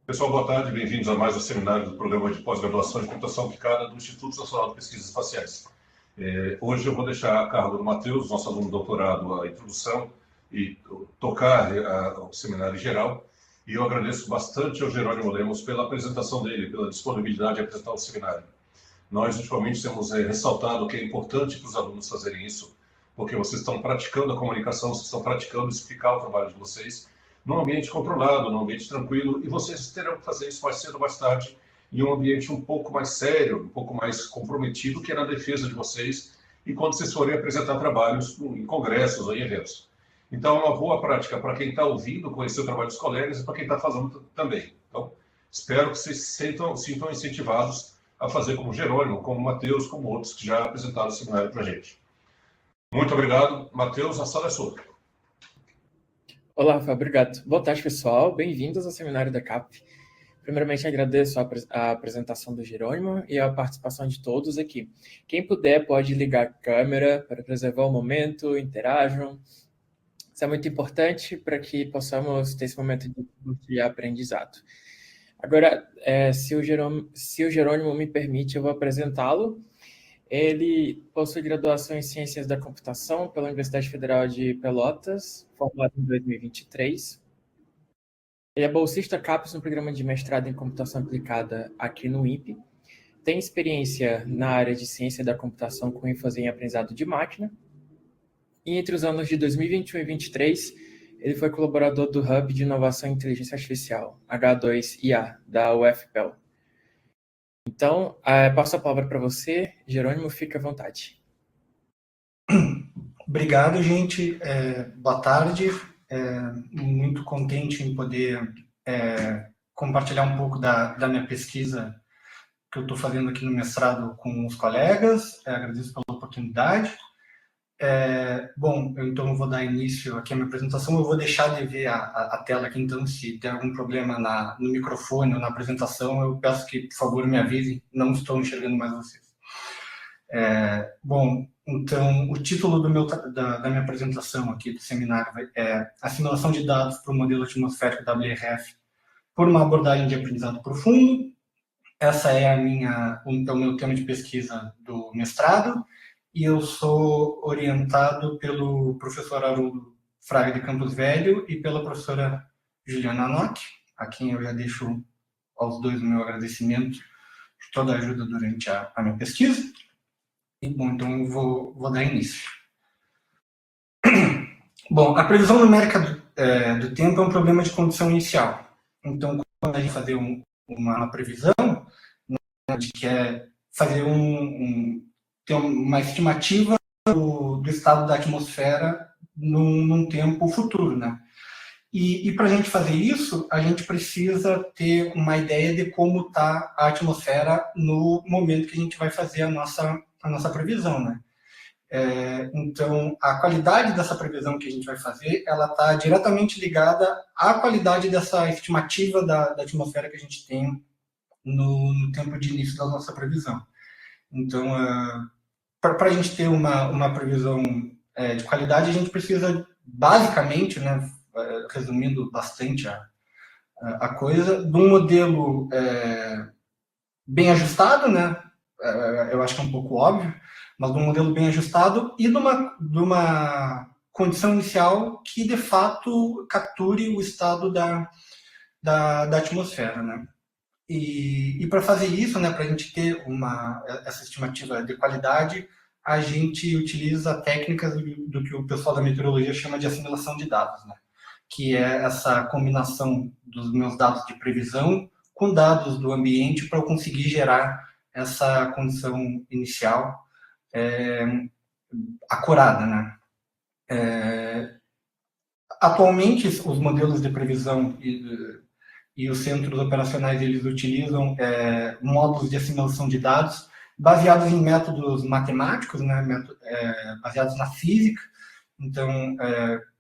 Pessoal, boa tarde, bem-vindos a mais um seminário do Programa de Pós-Graduação em Computação Aplicada do Instituto Nacional de Pesquisas Espaciais. Hoje eu vou deixar a cargo do Matheus, nosso aluno doutorado, a introdução e tocar o seminário em geral. E eu agradeço bastante ao Jerônimo Lemos pela apresentação dele, pela disponibilidade de apresentar o seminário. Nós, ultimamente, temos ressaltado que é importante para os alunos fazerem isso, porque vocês estão praticando a comunicação, vocês estão praticando explicar o trabalho de vocês, num ambiente controlado, num ambiente tranquilo, e vocês terão que fazer isso mais cedo ou mais tarde, em um ambiente um pouco mais sério, um pouco mais comprometido, que é na defesa de vocês, e quando vocês forem apresentar trabalhos em congressos ou em eventos. Então, é uma boa prática para quem está ouvindo, conhecer o trabalho dos colegas, e para quem está fazendo também. Então, espero que vocês sintam incentivados a fazer como Jerônimo, como Matheus, como outros que já apresentaram o seminário para a gente. Muito obrigado. Matheus, a sala é sua. Olá, Rafael, obrigado. Boa tarde, pessoal. Bem-vindos ao seminário da CAP. Primeiramente, agradeço a apresentação do Jerônimo e a participação de todos aqui. Quem puder pode ligar a câmera para preservar o momento, interajam. Isso é muito importante para que possamos ter esse momento de aprendizado. Agora, se o Jerônimo me permite, eu vou apresentá-lo. Ele possui graduação em Ciências da Computação pela Universidade Federal de Pelotas, formado em 2023. Ele é bolsista CAPES no programa de mestrado em Computação Aplicada aqui no INPE. Tem experiência na área de Ciência da Computação com ênfase em aprendizado de máquina. E entre os anos de 2021 e 2023, ele foi colaborador do Hub de Inovação em Inteligência Artificial, H2IA, da UFPEL. Então, passo a palavra para você. Jerônimo, fica à vontade. Obrigado, gente. Boa tarde. Muito contente em poder compartilhar um pouco da minha pesquisa que eu estou fazendo aqui no mestrado com os colegas. Agradeço pela oportunidade. Bom, então eu vou dar início aqui à minha apresentação. Eu vou deixar de ver a tela aqui, então se der algum problema no microfone ou na apresentação, eu peço que, por favor, me avisem. Não estou enxergando mais vocês. Bom, então o título da minha apresentação aqui do seminário é A Simulação de Dados para o Modelo Atmosférico WRF por uma abordagem de aprendizado profundo. Essa é o meu tema de pesquisa do mestrado. E eu sou orientado pelo professor Haroldo Fraga de Campos Velho e pela professora Juliana Nock, a quem eu já deixo aos dois o meu agradecimento por toda a ajuda durante a minha pesquisa. E, bom, então eu vou dar início. Bom, a previsão numérica do tempo é um problema de condição inicial. Então, quando a gente fazer uma previsão, a gente quer fazer ter uma estimativa do estado da atmosfera num tempo futuro, né? E para a gente fazer isso, a gente precisa ter uma ideia de como está a atmosfera no momento que a gente vai fazer a nossa previsão, né? Então, a qualidade dessa previsão que a gente vai fazer, ela está diretamente ligada à qualidade dessa estimativa da atmosfera que a gente tem no tempo de início da nossa previsão. Então, para a gente ter uma previsão de qualidade, a gente precisa, basicamente, né, resumindo bastante a coisa, de um modelo bem ajustado, né, eu acho que é um pouco óbvio, mas de um modelo bem ajustado e de uma condição inicial que, de fato, capture o estado da atmosfera, né. E para fazer isso, né, para a gente ter essa estimativa de qualidade, a gente utiliza técnicas do que o pessoal da meteorologia chama de assimilação de dados, né, que é essa combinação dos meus dados de previsão com dados do ambiente para eu conseguir gerar essa condição inicial acurada, né. Atualmente, os modelos de previsão e os centros operacionais, eles utilizam módulos de assimilação de dados baseados em métodos matemáticos, né, baseados na física. Então,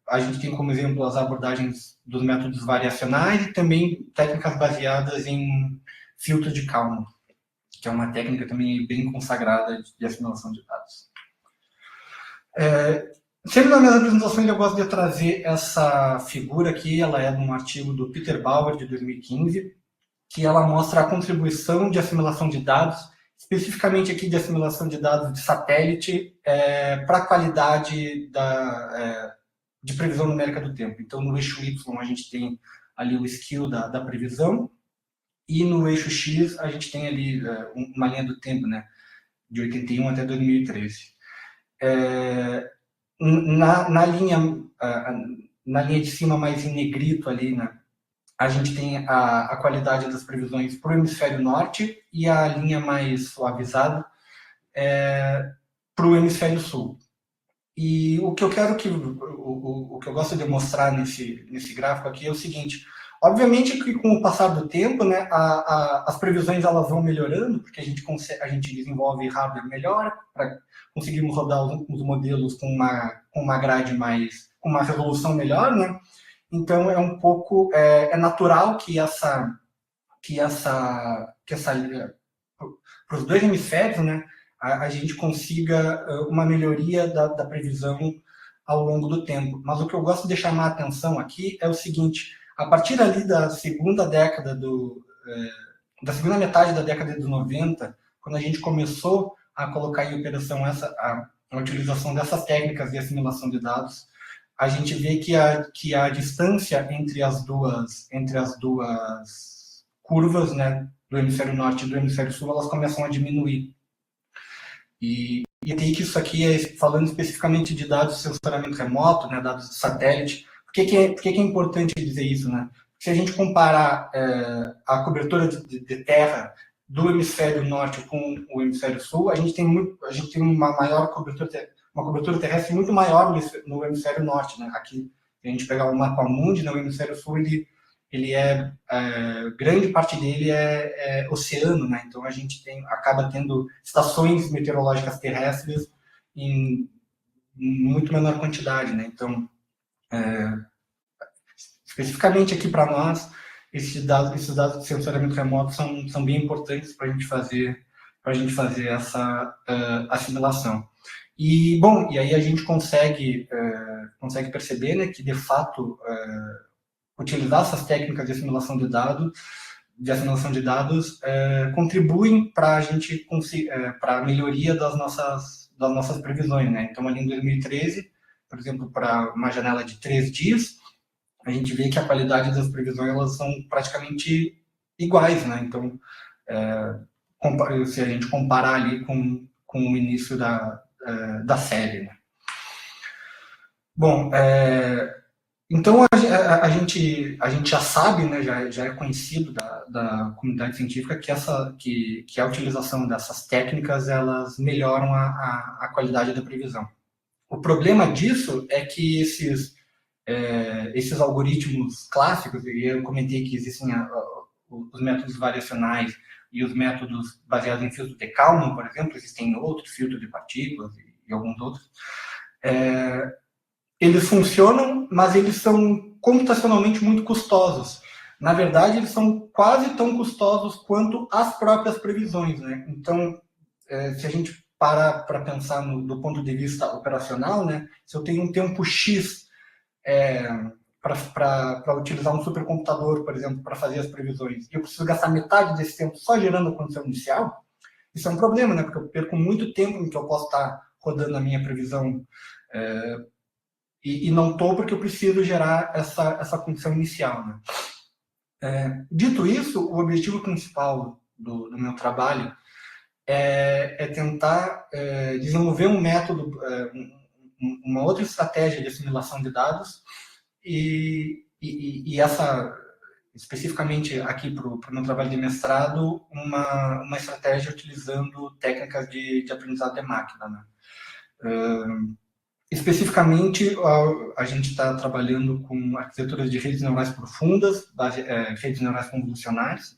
a gente tem como exemplo as abordagens dos métodos variacionais e também técnicas baseadas em filtro de Kalman, que é uma técnica também bem consagrada de assimilação de dados. Sempre nas minhas apresentações eu gosto de trazer essa figura aqui, ela é de um artigo do Peter Bauer, de 2015, que ela mostra a contribuição de assimilação de dados, especificamente aqui de assimilação de dados de satélite, para a qualidade de previsão numérica do tempo. Então, no eixo Y, a gente tem ali o skill da previsão, e no eixo X, a gente tem ali uma linha do tempo, né, de 81 até 2013. Na linha de cima, mais em negrito ali, né, a gente tem a qualidade das previsões para o hemisfério norte e a linha mais suavizada para o hemisfério sul. E o que eu quero o que eu gosto de mostrar nesse gráfico aqui é o seguinte: obviamente que com o passar do tempo, né, as previsões elas vão melhorando, porque a gente desenvolve hardware melhor para conseguirmos rodar os modelos com uma grade com uma resolução melhor, né? Então é um pouco natural que para os dois hemisférios, né, a gente consiga uma melhoria da previsão ao longo do tempo. Mas o que eu gosto de chamar a atenção aqui é o seguinte: a partir ali da segunda metade da década de 90, quando a gente começou a colocar em operação a utilização dessas técnicas de assimilação de dados, a gente vê que a distância entre as duas curvas, né, do hemisfério norte e do hemisfério sul, elas começam a diminuir. E tem que isso aqui falando especificamente de dados de sensoramento remoto, né, dados de satélite. Por que é importante dizer isso, né? Se a gente comparar a cobertura de terra do hemisfério norte com o hemisfério sul, a gente tem uma maior cobertura terrestre muito maior no hemisfério norte, né? Aqui, se a gente pegar o mapa mundi, né, o hemisfério sul grande parte dele é oceano, né? Então a gente acaba tendo estações meteorológicas terrestres em muito menor quantidade, né? Então, especificamente aqui para nós, esses dados de sensoriamento remoto são bem importantes para a gente fazer essa assimilação. E aí a gente consegue perceber, né, que de fato utilizar essas técnicas de assimilação de dados contribuem para a gente para a melhoria das nossas previsões, né? Então, ali em 2013, por exemplo, para uma janela de 3 dias, a gente vê que a qualidade das previsões elas são praticamente iguais, né? Então, se a gente comparar ali com o início da série, né? Bom, então a gente já sabe, né, já é conhecido da comunidade científica que a utilização dessas técnicas elas melhoram a qualidade da previsão. O problema disso é que esses algoritmos clássicos, e eu comentei que existem os métodos variacionais e os métodos baseados em filtro de Kalman, por exemplo, existem outros, filtro de partículas e alguns outros. Eles funcionam, mas eles são computacionalmente muito custosos. Na verdade, eles são quase tão custosos quanto as próprias previsões, né? Então, se a gente para pensar do ponto de vista operacional, né? Se eu tenho um tempo X para utilizar um supercomputador, por exemplo, para fazer as previsões, e eu preciso gastar metade desse tempo só gerando a condição inicial, isso é um problema, né? Porque eu perco muito tempo em que eu posso estar rodando a minha previsão e não estou porque eu preciso gerar essa condição inicial, né? Dito isso, o objetivo principal do meu trabalho é tentar desenvolver um método, uma outra estratégia de assimilação de dados e essa, especificamente aqui para o meu trabalho de mestrado, uma estratégia utilizando técnicas de aprendizado de máquina, né? Especificamente, a gente está trabalhando com arquiteturas de redes neurais profundas, redes neurais convolucionais,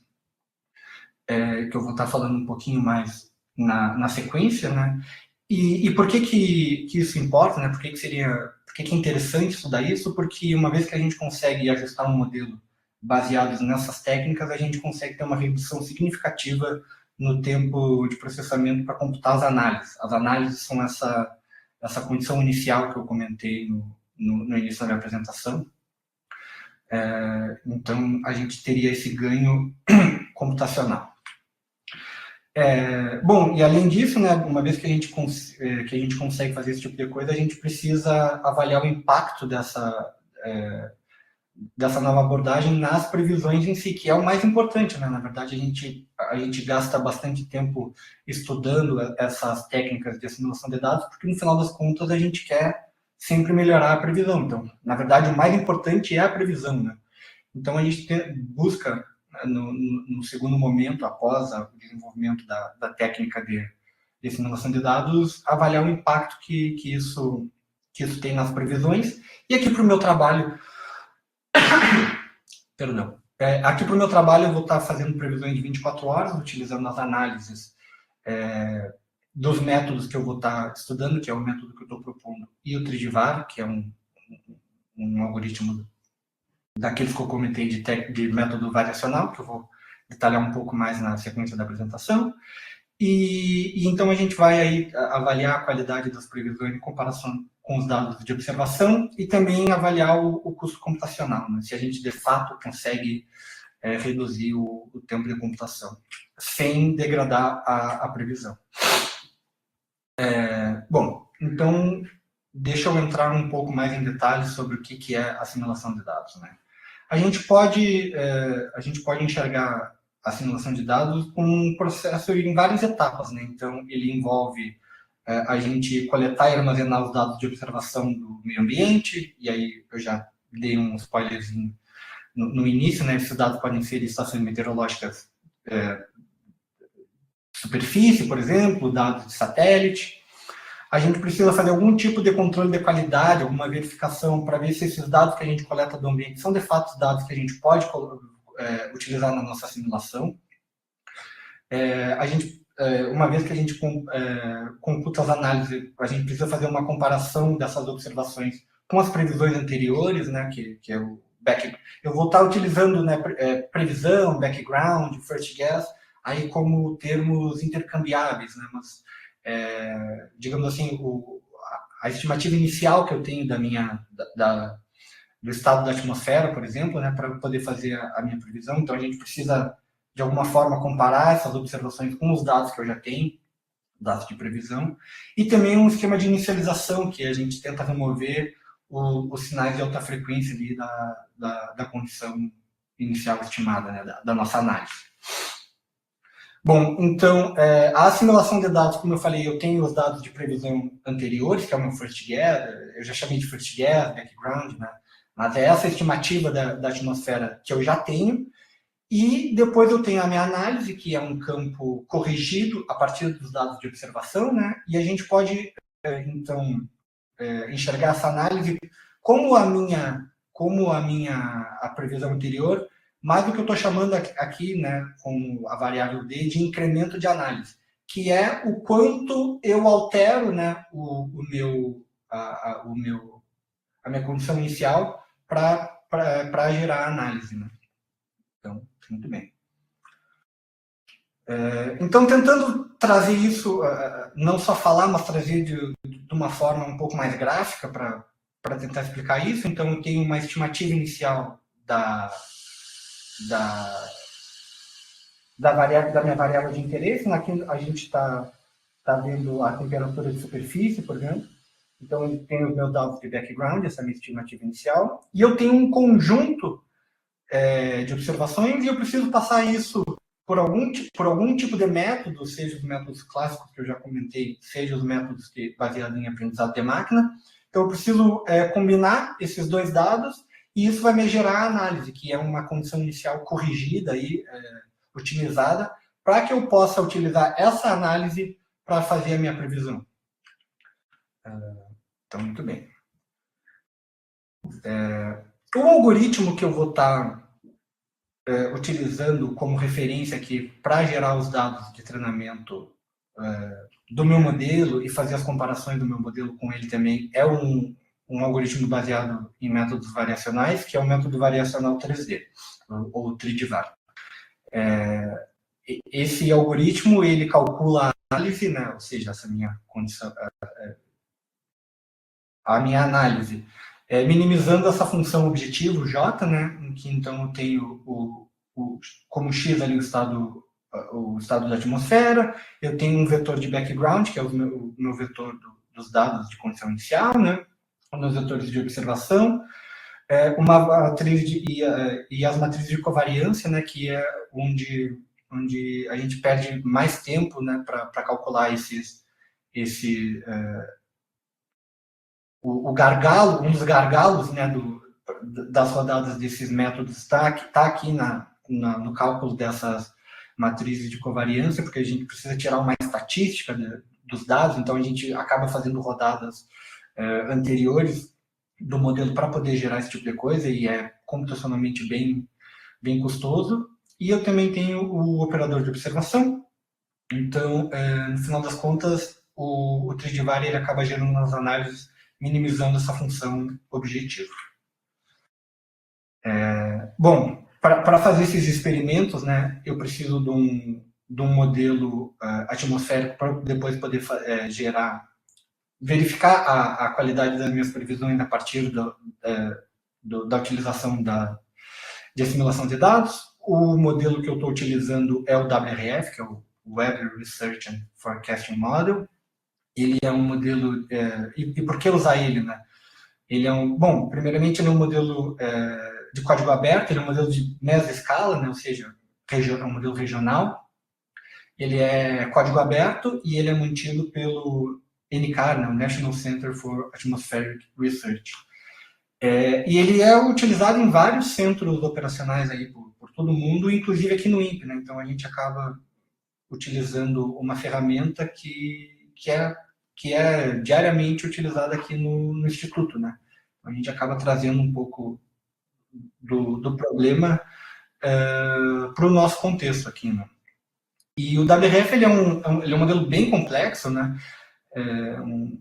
que eu vou estar falando um pouquinho mais na sequência, né? E por que isso importa, né? Por que é interessante estudar isso? Porque uma vez que a gente consegue ajustar um modelo baseado nessas técnicas, a gente consegue ter uma redução significativa no tempo de processamento para computar as análises. As análises são essa condição inicial que eu comentei no início da minha apresentação. Então, a gente teria esse ganho computacional. Bom, e além disso, né, uma vez que a gente consegue fazer esse tipo de coisa, a gente precisa avaliar o impacto dessa nova abordagem nas previsões em si, que é o mais importante, né? Na verdade, a gente gasta bastante tempo estudando essas técnicas de assimilação de dados, porque no final das contas a gente quer sempre melhorar a previsão. Então, na verdade, o mais importante é a previsão, né? Então, a gente busca, no segundo momento, após o desenvolvimento da técnica de assimilação de dados, avaliar o impacto que isso tem nas previsões. E aqui para o meu trabalho, perdão, aqui para o meu trabalho eu vou estar fazendo previsões de 24 horas, utilizando as análises dos métodos que eu vou estar estudando, que é o método que eu estou propondo, e o Tridivar, que é um algoritmo daqueles que eu comentei de método variacional, que eu vou detalhar um pouco mais na sequência da apresentação. E então a gente vai aí avaliar a qualidade das previsões em comparação com os dados de observação e também avaliar o custo computacional, né? Se a gente de fato consegue reduzir o tempo de computação sem degradar a previsão. Bom, então deixa eu entrar um pouco mais em detalhes sobre o que é assimilação de dados, né? A gente pode enxergar a assimilação de dados como um processo em várias etapas, né? Então, ele envolve a gente coletar e armazenar os dados de observação do meio ambiente, e aí eu já dei um spoilerzinho no início, né? Esses dados podem ser de estações meteorológicas, superfície, por exemplo, dados de satélite. A gente precisa fazer algum tipo de controle de qualidade, alguma verificação para ver se esses dados que a gente coleta do ambiente são de fato os dados que a gente pode utilizar na nossa simulação. Uma vez que a gente computa as análises, a gente precisa fazer uma comparação dessas observações com as previsões anteriores, né, que é o eu vou estar utilizando, né, previsão, background, first guess, aí como termos intercambiáveis, né, mas digamos assim, a estimativa inicial que eu tenho do estado da atmosfera, por exemplo, né, para poder fazer a minha previsão. Então, a gente precisa, de alguma forma, comparar essas observações com os dados que eu já tenho, dados de previsão, e também um esquema de inicialização, que a gente tenta remover os sinais de alta frequência ali da condição inicial estimada, né, da nossa análise. Bom, então, a assimilação de dados, como eu falei, eu tenho os dados de previsão anteriores, que é o meu first guess, eu já chamei de first guess, background, né? Mas é essa estimativa da atmosfera que eu já tenho, e depois eu tenho a minha análise, que é um campo corrigido a partir dos dados de observação, né? E a gente pode, então, enxergar essa análise como a previsão anterior, mais do que eu estou chamando aqui, né, como a variável D, de incremento de análise, que é o quanto eu altero, né, a minha condição inicial para gerar a análise, né? Então, muito bem. Então, tentando trazer isso, não só falar, mas trazer de uma forma um pouco mais gráfica para tentar explicar isso. Então, eu tenho uma estimativa inicial da minha variável de interesse. Aqui a gente está vendo a temperatura de superfície, por exemplo. Então, eu tenho os meus dados de background, essa minha estimativa inicial, e eu tenho um conjunto de observações, e eu preciso passar isso por algum tipo de método, seja os métodos clássicos que eu já comentei, seja os métodos baseados em aprendizado de máquina. Então, eu preciso combinar esses dois dados, e isso vai me gerar a análise, que é uma condição inicial corrigida e otimizada, para que eu possa utilizar essa análise para fazer a minha previsão. Então, muito bem. O algoritmo que eu vou estar utilizando como referência aqui para gerar os dados de treinamento do meu modelo e fazer as comparações do meu modelo com ele também é um algoritmo baseado em métodos variacionais, que é o método variacional 3D, ou Tridivar. Esse algoritmo, ele calcula a análise, né, ou seja, essa minha condição, a minha análise minimizando essa função objetivo, J, né, em que então eu tenho como X ali o estado da atmosfera, eu tenho um vetor de background, que é o meu vetor dos dados de condição inicial, né, os meus vetores de observação, uma matriz e as matrizes de covariância, né, que é onde a gente perde mais tempo, né, para calcular o gargalo, um dos gargalos, né, das rodadas desses métodos está aqui no cálculo dessas matrizes de covariância, porque a gente precisa tirar uma estatística, né, dos dados, então a gente acaba fazendo rodadas anteriores do modelo para poder gerar esse tipo de coisa, e é computacionalmente bem custoso. E eu também tenho o operador de observação. Então, no final das contas, o Tridivari ele acaba gerando nas análises, minimizando essa função objetivo. Bom, para fazer esses experimentos, né, eu preciso de um modelo atmosférico para depois poder verificar a qualidade das minhas previsões a partir da utilização de assimilação de dados. O modelo que eu estou utilizando é o WRF, que é o Weather Research and Forecasting Model. Ele é um modelo... e por que usar ele, né? Ele é bom, primeiramente, ele é um modelo de código aberto, ele é um modelo de mesescala, né? Ou seja, é um modelo regional. Ele é código aberto e ele é mantido pelo NCAR, né? O National Center for Atmospheric Research. E ele é utilizado em vários centros operacionais aí por todo mundo, inclusive aqui no INPE, né? Então a gente acaba utilizando uma ferramenta que é diariamente utilizada aqui no Instituto, né? A gente acaba trazendo um pouco do problema para o nosso contexto aqui, né? E o WRF ele é um modelo bem complexo, né? Um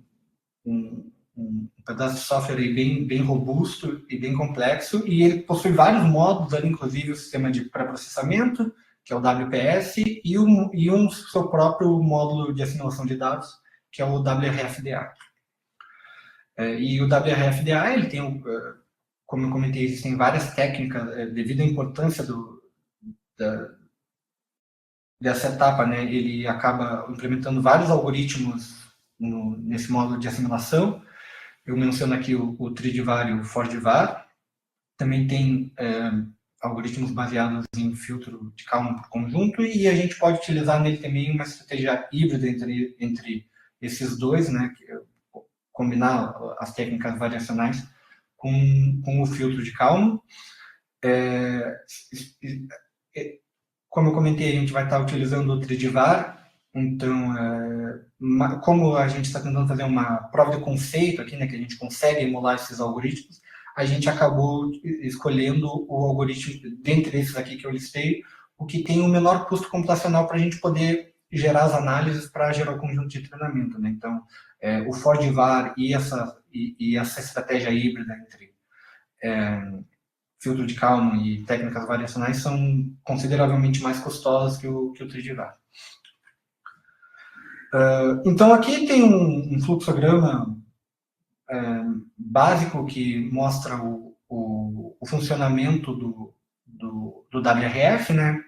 pedaço de software aí bem robusto e bem complexo, e ele possui vários módulos ali, inclusive o sistema de pré-processamento, que é o WPS, e um seu próprio módulo de assimilação de dados, que é o WRFDA. E o WRFDA, ele tem, como eu comentei, existem várias técnicas, devido à importância dessa etapa, né, ele acaba implementando vários algoritmos nesse módulo de assimilação. Eu menciono aqui o Tridivar e o Fordivar. Também tem algoritmos baseados em filtro de Kalman por conjunto, e a gente pode utilizar nele também uma estratégia híbrida entre esses dois, né, combinar as técnicas variacionais com o filtro de Kalman. Como eu comentei, a gente vai estar utilizando o Tridivar. Então, como a gente está tentando fazer uma prova de conceito aqui, né, que a gente consegue emular esses algoritmos, a gente acabou escolhendo o algoritmo, dentre esses aqui que eu listei, o que tem o menor custo computacional para a gente poder gerar as análises para gerar o conjunto de treinamento, né? Então, o Fordivar e essa estratégia híbrida entre filtro de Kalman e técnicas variacionais são consideravelmente mais custosas que o Tridivar. Então, aqui tem um fluxograma básico que mostra o funcionamento do WRF, né?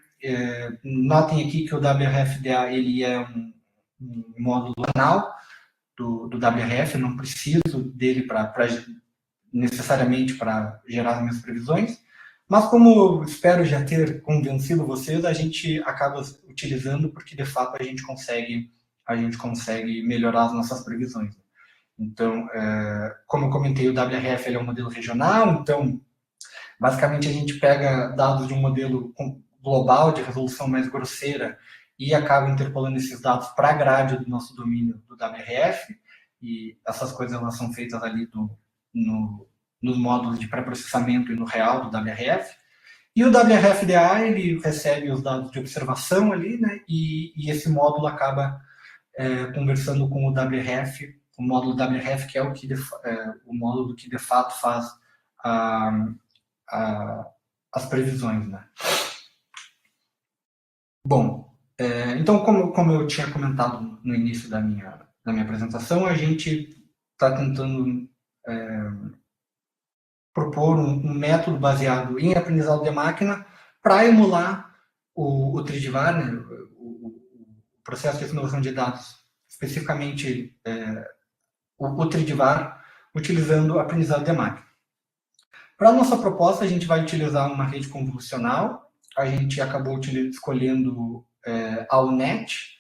Notem aqui que o WRFDA ele é um módulo anal do WRF, eu não preciso dele necessariamente para gerar as minhas previsões, mas como eu espero já ter convencido vocês, a gente acaba utilizando porque de fato a gente consegue melhorar as nossas previsões. Então, como eu comentei, o WRF ele é um modelo regional, então basicamente a gente pega dados de um modelo global de resolução mais grosseira e acaba interpolando esses dados para a grade do nosso domínio do WRF, e essas coisas elas são feitas ali nos módulos de pré-processamento e no real do WRF. E o WRFDA ele recebe os dados de observação ali, né? E esse módulo acaba conversando com o WRF, o módulo WRF, que é o módulo que de fato faz as previsões, né? Bom, então como eu tinha comentado no início da minha apresentação, a gente está tentando propor um método baseado em aprendizado de máquina para emular o Tridivar, né, o processo de assimilação de dados, especificamente o Tridivar, utilizando o aprendizado de máquina. Para a nossa proposta, a gente vai utilizar uma rede convolucional. A gente acabou escolhendo a UNET.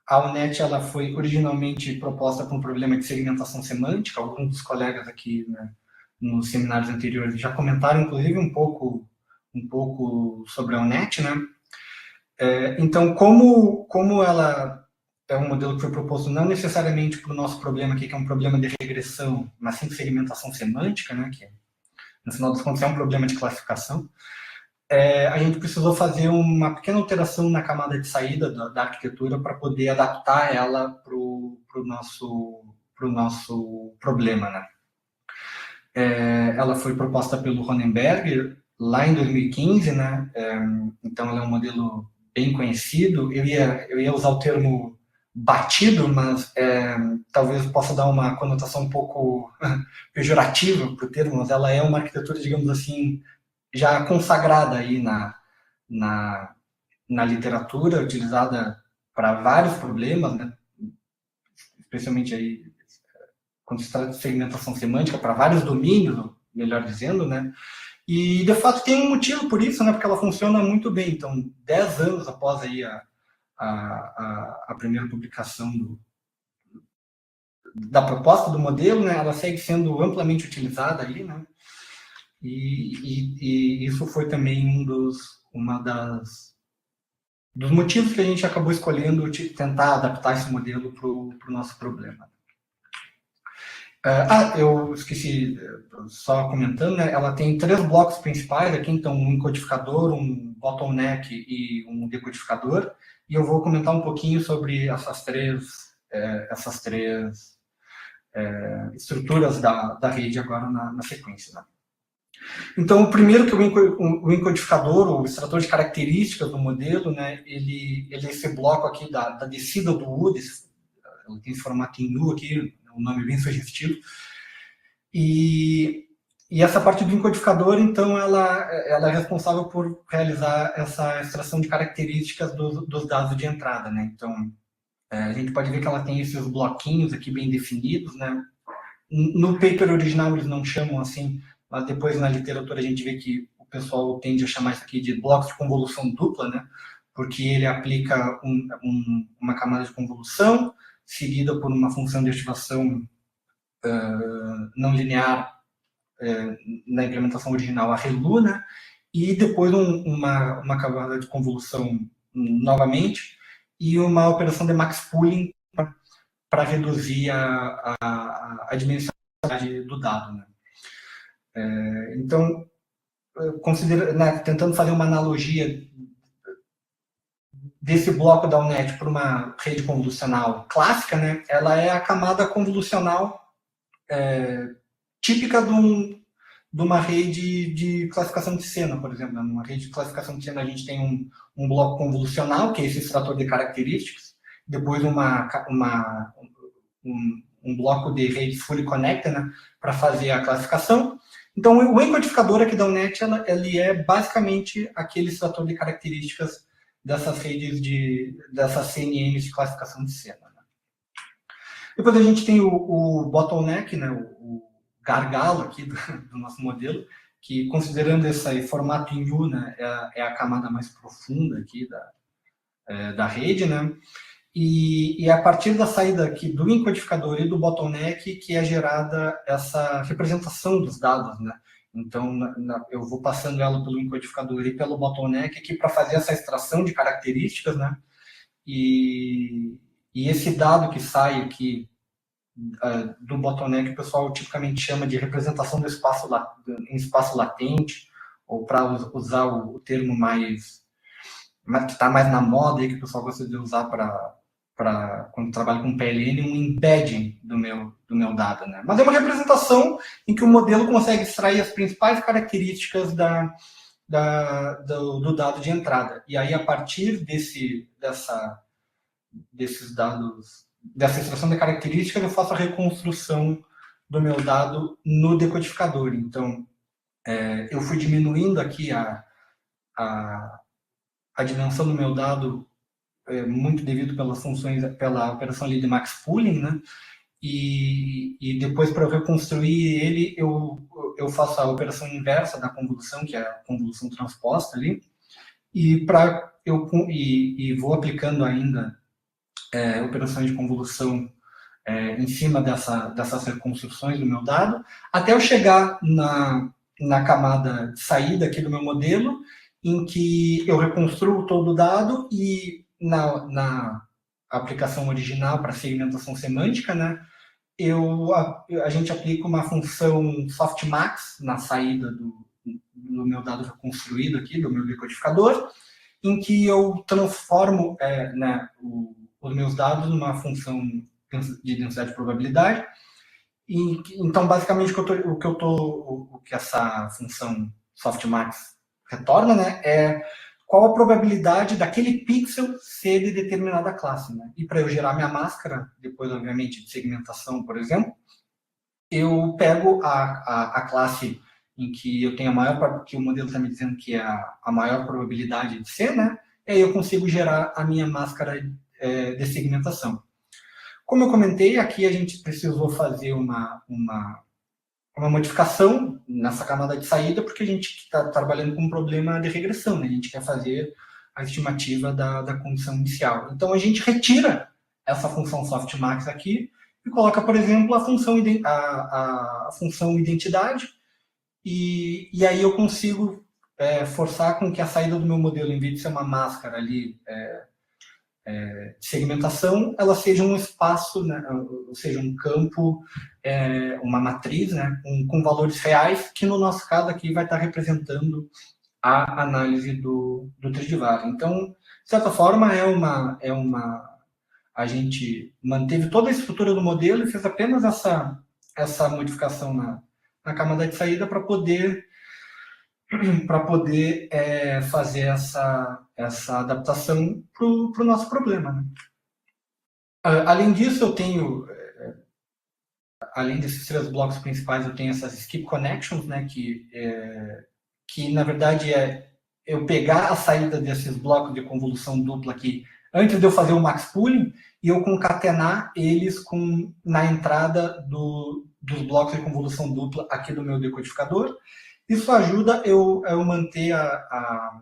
A UNET ela foi originalmente proposta para um problema de segmentação semântica. Alguns dos colegas aqui, né, nos seminários anteriores já comentaram, inclusive, um pouco sobre a UNET, né? Então, como ela é um modelo que foi proposto não necessariamente para o nosso problema aqui, que é um problema de regressão, mas sim de segmentação semântica, né, que no final das contas é um problema de classificação, a gente precisou fazer uma pequena alteração na camada de saída da arquitetura para poder adaptar ela para o nosso problema, né? Ela foi proposta pelo Ronenberg lá em 2015, né? Então ela é um modelo bem conhecido. Eu ia usar o termo batido, mas talvez possa dar uma conotação um pouco pejorativa para o termo, mas ela é uma arquitetura, digamos assim, já consagrada aí na literatura, utilizada para vários problemas, né? Especialmente aí quando se trata de segmentação semântica, para vários domínios, melhor dizendo, né? E, de fato, tem um motivo por isso, né? Porque ela funciona muito bem. Então, 10 anos após aí a primeira publicação da proposta do modelo, né? Ela segue sendo amplamente utilizada aí, né? E isso foi também dos motivos que a gente acabou escolhendo tentar adaptar esse modelo para o nosso problema. Eu esqueci, só comentando, né? Ela tem 3 blocos principais aqui, então um encodificador, um bottleneck e um decodificador, e eu vou comentar um pouquinho sobre essas três estruturas da rede agora na sequência, né? Então, o primeiro que o encodificador, o extrator de características do modelo, né, ele é esse bloco aqui da descida do U, ele tem esse formato em U aqui, um nome bem sugestivo. E essa parte do encodificador, então, ela é responsável por realizar essa extração de características dos dados de entrada, né? Então, a gente pode ver que ela tem esses bloquinhos aqui bem definidos, né? No paper original eles não chamam assim, mas depois na literatura a gente vê que o pessoal tende a chamar isso aqui de blocos de convolução dupla, né? Porque ele aplica uma camada de convolução, seguida por uma função de ativação não linear na implementação original, a ReLU, né? E depois uma camada de convolução novamente e uma operação de max pooling para reduzir a dimensionalidade do dado, né? Então, tentando fazer uma analogia desse bloco da UNET para uma rede convolucional clássica, né? Ela é a camada convolucional típica de uma rede de classificação de Senna, por exemplo. Numa rede de classificação de Senna a gente tem um bloco convolucional, que é esse extrator de características, depois um bloco de rede fully connected, né, para fazer a classificação. Então, o encodificador aqui da UNET, ele é basicamente aquele extrator de características dessas redes dessas CNNs de classificação de Senna, né? Depois a gente tem o bottleneck, né, o gargalo aqui do nosso modelo, que, considerando esse formato em U, né, é a camada mais profunda aqui da rede, né? E a partir da saída aqui do encodificador e do bottleneck que é gerada essa representação dos dados, né? Então, eu vou passando ela pelo encodificador e pelo bottleneck aqui para fazer essa extração de características, né? E esse dado que sai aqui do bottleneck, o pessoal tipicamente chama de representação do espaço em espaço latente, ou para usar o termo que está mais na moda, aí, que o pessoal gosta de usar para quando trabalha com PLN, um embedding do meu dado, né? Mas é uma representação em que o modelo consegue extrair as principais características do dado de entrada. E aí, a partir desses dados, dessa extração de características, eu faço a reconstrução do meu dado no decodificador. Então, eu fui diminuindo aqui a dimensão do meu dado, muito devido pelas funções, pela operação ali de max pooling, né? E depois, para eu reconstruir ele, eu faço a operação inversa da convolução, que é a convolução transposta ali, e vou aplicando ainda operações de convolução em cima dessas reconstruções do meu dado, até eu chegar na camada de saída aqui do meu modelo, em que eu reconstruo todo o dado e na aplicação original para segmentação semântica, né, a gente aplica uma função softmax na saída do meu dado reconstruído aqui, do meu decodificador, em que eu transformo os meus dados numa função de densidade de probabilidade. E, então, basicamente, o que essa função softmax retorna, né, é qual a probabilidade daquele pixel ser de determinada classe, né? E para eu gerar minha máscara, depois, obviamente, de segmentação, por exemplo, eu pego a classe em que eu tenho que o modelo está me dizendo que é a maior probabilidade de ser, né? E aí eu consigo gerar a minha máscara de segmentação. Como eu comentei, aqui a gente precisou fazer uma modificação nessa camada de saída, porque a gente está trabalhando com um problema de regressão, né? A gente quer fazer a estimativa da condição inicial. Então, a gente retira essa função softmax aqui e coloca, por exemplo, a função identidade, e aí eu consigo forçar com que a saída do meu modelo, em vez de ser uma máscara ali de segmentação, ela seja um espaço, né, ou seja, um campo, uma matriz, né, com valores reais, que no nosso caso aqui vai estar representando a análise do Tredivari. Então, de certa forma, a gente manteve toda a estrutura do modelo e fez apenas essa modificação na camada de saída para poder fazer essa adaptação para o nosso problema, né? Além disso, eu tenho, além desses 3 blocos principais, eu tenho essas skip connections, né, que na verdade é eu pegar a saída desses blocos de convolução dupla aqui, antes de eu fazer o max pooling, e eu concatenar eles na entrada dos blocos de convolução dupla aqui do meu decodificador. Isso ajuda eu manter a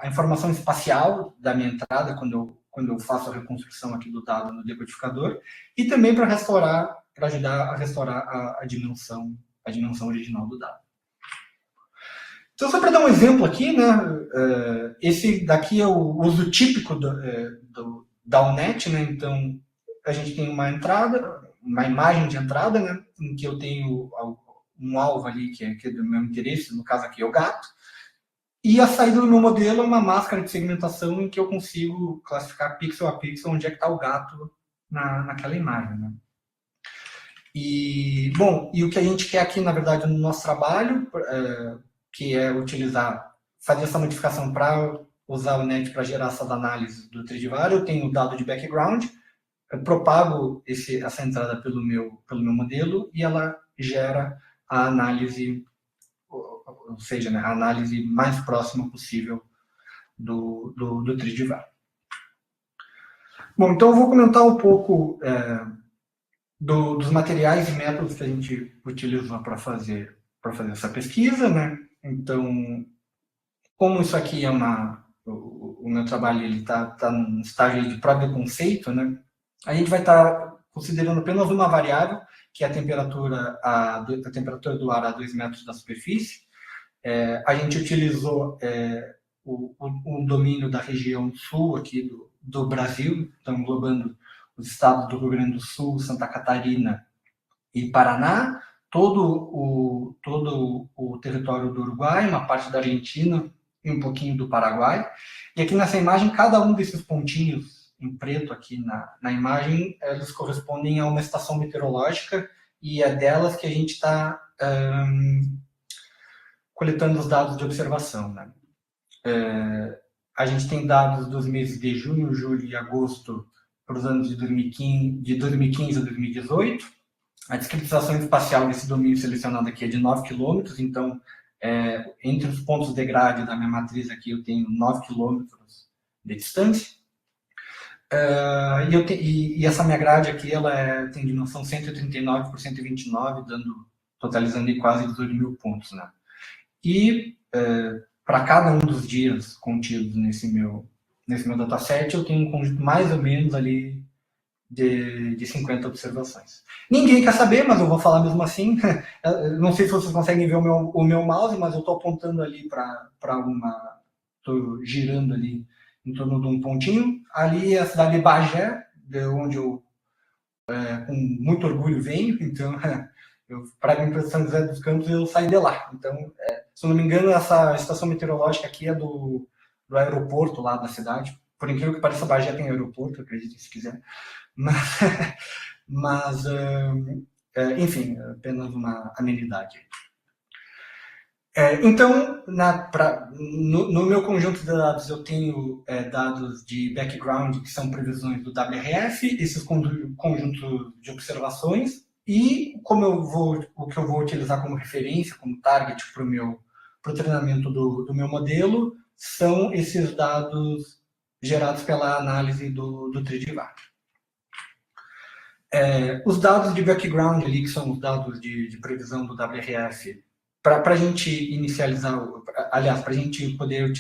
informação espacial da minha entrada quando eu faço a reconstrução aqui do dado no decodificador, e também para ajudar a restaurar a dimensão original do dado. Então, só para dar um exemplo aqui, né, esse daqui é o uso típico da UNET, né? Então, a gente tem uma entrada, uma imagem de entrada, né, em que eu tenho um alvo ali que é do meu interesse, no caso aqui é o gato, e a saída do meu modelo é uma máscara de segmentação em que eu consigo classificar pixel a pixel onde é que está o gato naquela imagem, né? E o que a gente quer aqui, na verdade, no nosso trabalho, que é fazer essa modificação para usar o NET para gerar essas análises do Tredivari, eu tenho o dado de background, eu propago essa entrada pelo meu modelo e ela gera a análise, ou seja, né, a análise mais próxima possível do Tredivari. Bom, então eu vou comentar um pouco dos materiais e métodos que a gente utilizou para fazer essa pesquisa, né? Então, como isso aqui o meu trabalho está no estágio de prova de conceito, né? A gente vai estar considerando apenas uma variável, que é a temperatura do ar a 2 metros da superfície. A gente utilizou o domínio da região sul aqui do Brasil, então englobando os estados do Rio Grande do Sul, Santa Catarina e Paraná, todo o território do Uruguai, uma parte da Argentina e um pouquinho do Paraguai. E aqui nessa imagem, cada um desses pontinhos em preto aqui na imagem, eles correspondem a uma estação meteorológica, e é delas que a gente está coletando os dados de observação, né? A gente tem dados dos meses de junho, julho e agosto para os anos de 2015 a 2018. A discretização espacial desse domínio selecionado aqui é de 9 km, então, entre os pontos de grade da minha matriz aqui, eu tenho 9 km de distância. E essa minha grade aqui, ela tem dimensão 139 por 129, totalizando aí quase 18 mil pontos, né? E para cada um dos dias contidos nesse meu dataset, eu tenho um conjunto mais ou menos ali de 50 observações. Ninguém quer saber, mas eu vou falar mesmo assim. Não sei se vocês conseguem ver o meu mouse, mas eu estou apontando ali para uma... Estou girando ali em torno de um pontinho. Ali é a cidade de Bagé, de onde eu, com muito orgulho, venho. Então, para a empresa de São José dos Campos, eu saí de lá. Então, se eu não me engano, essa estação meteorológica aqui é do aeroporto lá da cidade. Por incrível que pareça, Bagé tem aeroporto, acredite se quiser. Mas enfim, apenas uma amenidade. Então, no meu conjunto de dados, eu tenho dados de background, que são previsões do WRF, esses conjuntos de observações, e o que eu vou utilizar como referência, como target para o treinamento do meu modelo, são esses dados gerados pela análise do Tridivar. Os dados de background ali, que são os dados de previsão do WRF, para a gente inicializar, aliás, para a gente poder